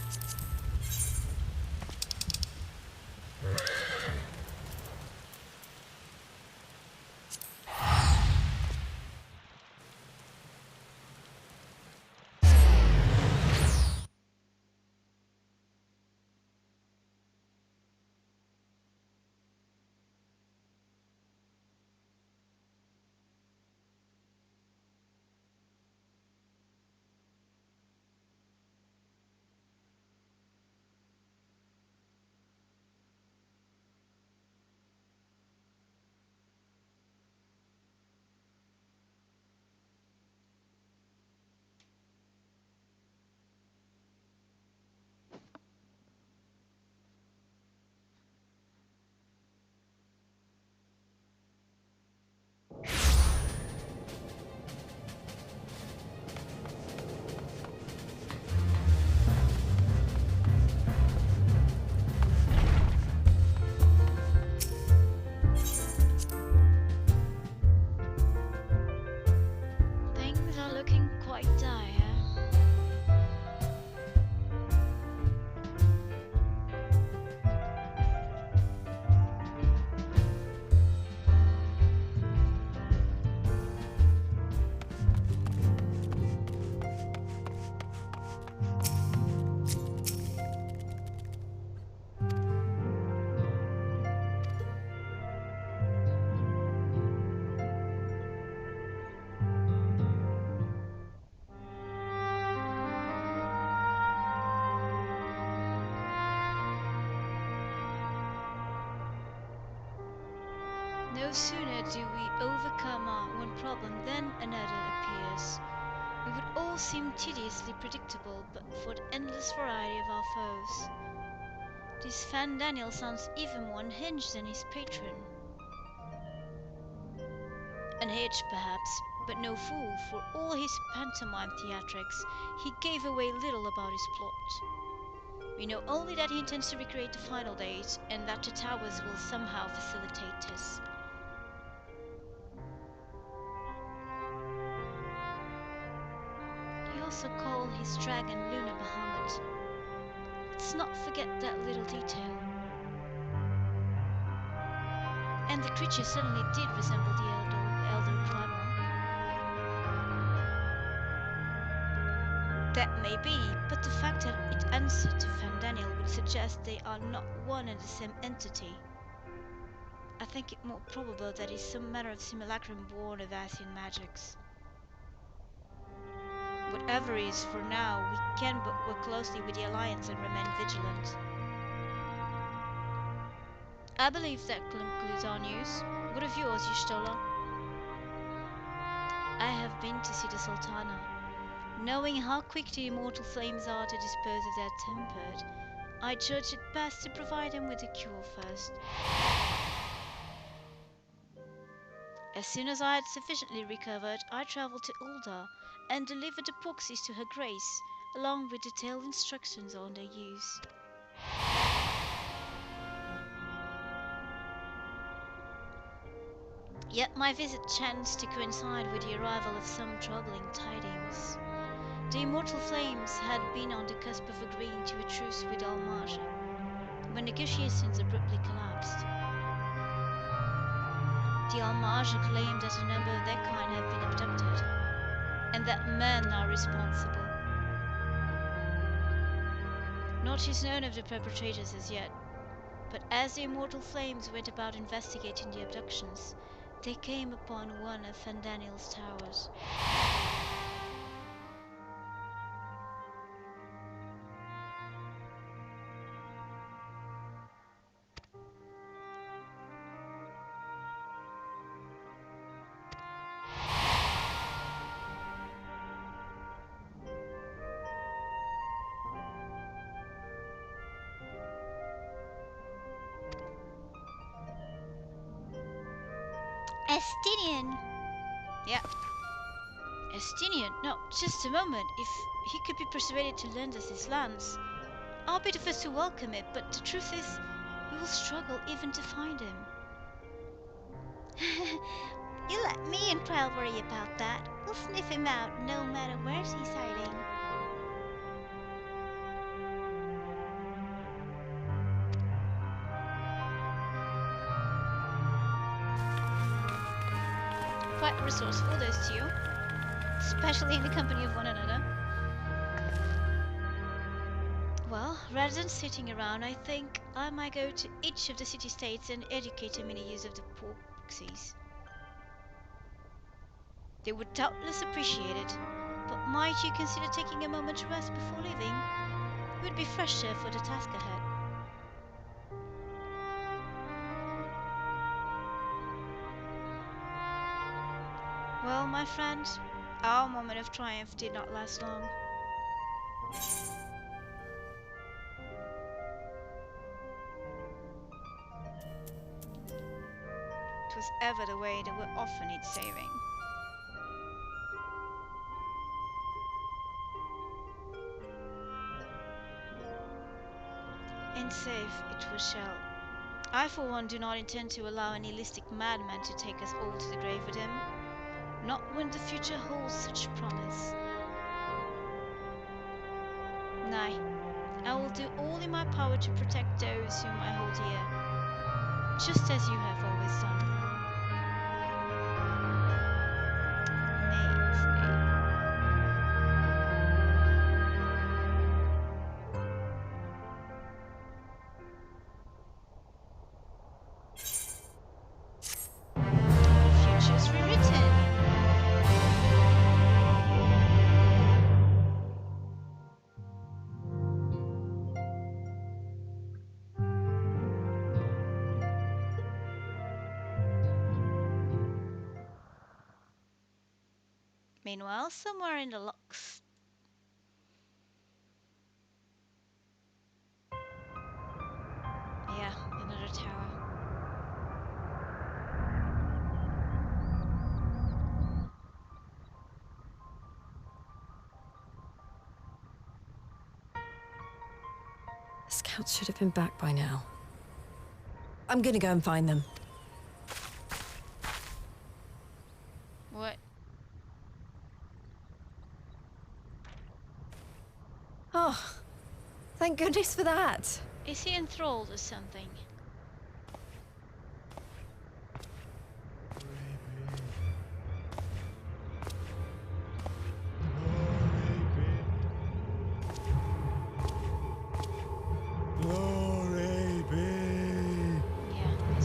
Things are looking quite dire. No sooner do we overcome our one problem than another appears. It would all seem tediously predictable but for the endless variety of our foes. This Fan Daniel sounds even more unhinged than his patron. Unhinged perhaps, but no fool. For all his pantomime theatrics, he gave away little about his plot. We know only that he intends to recreate the final days, and that the towers will somehow facilitate this. He also called his dragon Luna Bahamut. Let's not forget that little detail. And the creature suddenly did resemble the elder tribal. That may be, but the fact that it answered to Fandaniel would suggest they are not one and the same entity. I think it more probable that it's some matter of simulacrum born of Ascian magics. Whatever it is for now, we can but work closely with the Alliance and remain vigilant. I believe that concludes our news. What of yours, Y'shtola? I have been to see the Sultana. Knowing how quick the immortal flames are to dispose of their tempered, I judged it best to provide them with a cure first. As soon as I had sufficiently recovered, I travelled to Ulda and delivered the proxies to Her Grace, along with detailed instructions on their use. Yet my visit chanced to coincide with the arrival of some troubling tidings. The immortal flames had been on the cusp of agreeing to a truce with Al-Marja, when negotiations abruptly collapsed. The Al-Marja claimed that a number of their kind have been abducted, and that men are responsible. Naught is known of the perpetrators as yet, but as the immortal flames went about investigating the abductions, they came upon one of Fandaniel's towers. Estinian! Yeah. Estinian? No, just a moment. If he could be persuaded to lend us his lands, I'll be the first to welcome it, but the truth is, we will struggle even to find him. You let me and Trial worry about that. We'll sniff him out no matter where's he's hiding. Quite resourceful, those two. Especially in the company of one another. Well, rather than sitting around, I think I might go to each of the city-states and educate them in the use of the proxies. They would doubtless appreciate it, but might you consider taking a moment to rest before leaving? It would be fresher for the task ahead. Well, my friend, our moment of triumph did not last long. It was ever the way that we often need saving. And save it we shall. I for one do not intend to allow a nihilistic madman to take us all to the grave with him. Not when the future holds such promise. Nay, I will do all in my power to protect those whom I hold dear, just as you have always done. Futures rewritten. Meanwhile, somewhere in the locks. Yeah, another tower. The scouts should have been back by now. I'm gonna go and find them. What? Oh, thank goodness for that. Is he enthralled or something?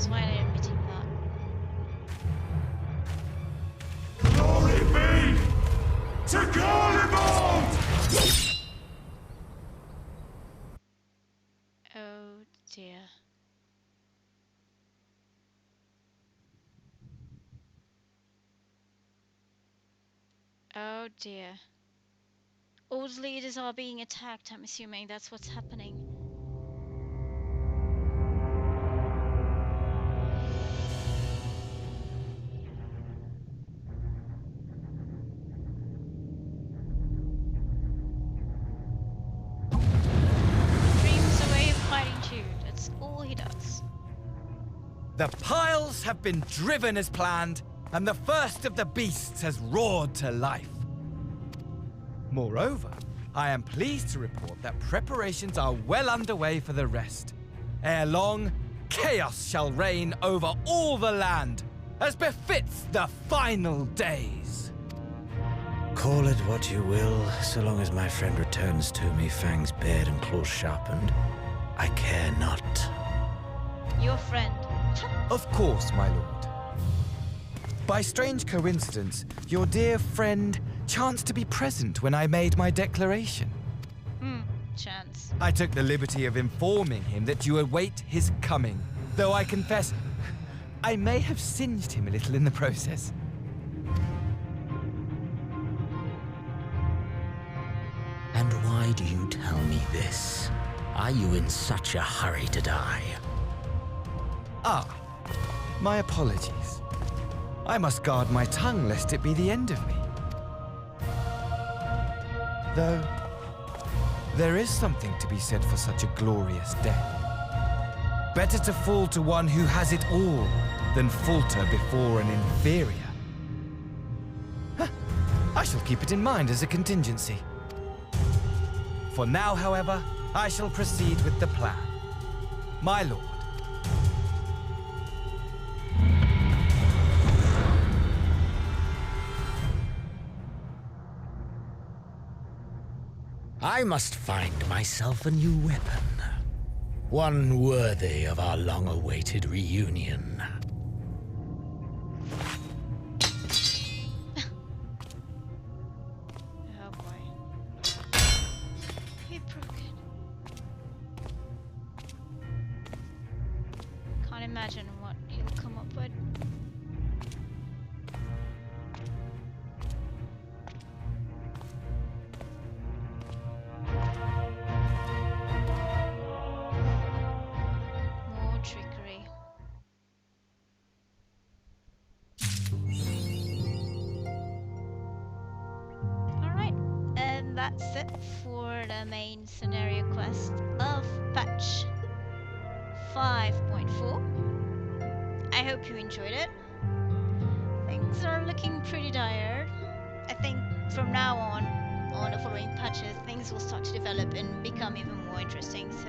is why I'm admitting that. Glory be to Vylbrand! Oh dear. Oh dear. All the leaders are being attacked, I'm assuming that's what's happening. Dreams a way of fighting too, that's all he does. The piles have been driven as planned, and the first of the beasts has roared to life. Moreover, I am pleased to report that preparations are well underway for the rest. Ere long, chaos shall reign over all the land, as befits the final days. Call it what you will, so long as my friend returns to me, fangs bared and claws sharpened. I care not. Your friend. Of course, my lord. By strange coincidence, your dear friend chanced to be present when I made my declaration. Chance. I took the liberty of informing him that you await his coming, though I confess I may have singed him a little in the process. And why do you tell me this? Are you in such a hurry to die? Ah, my apologies. I must guard my tongue lest it be the end of me. Though, there is something to be said for such a glorious death. Better to fall to one who has it all than falter before an inferior. I shall keep it in mind as a contingency. For now, however, I shall proceed with the plan. My lord. I must find myself a new weapon. One worthy of our long-awaited reunion. Oh boy. He broke it. Can't imagine what he'll come up with. More trickery. Alright, and that's it for the main scenario quest of patch 5.4. I hope you enjoyed it. Things are looking pretty dire. I think from now on the following patches, things will start to develop and become even more interesting. So,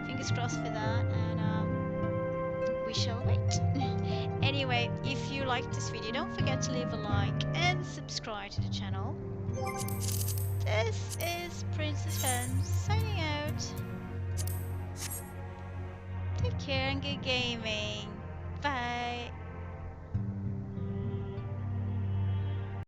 fingers crossed for that, and we shall wait. Anyway, if you liked this video, don't forget to leave a like and subscribe to the channel. This is Princess Farron signing out. Take care and good gaming. Bye.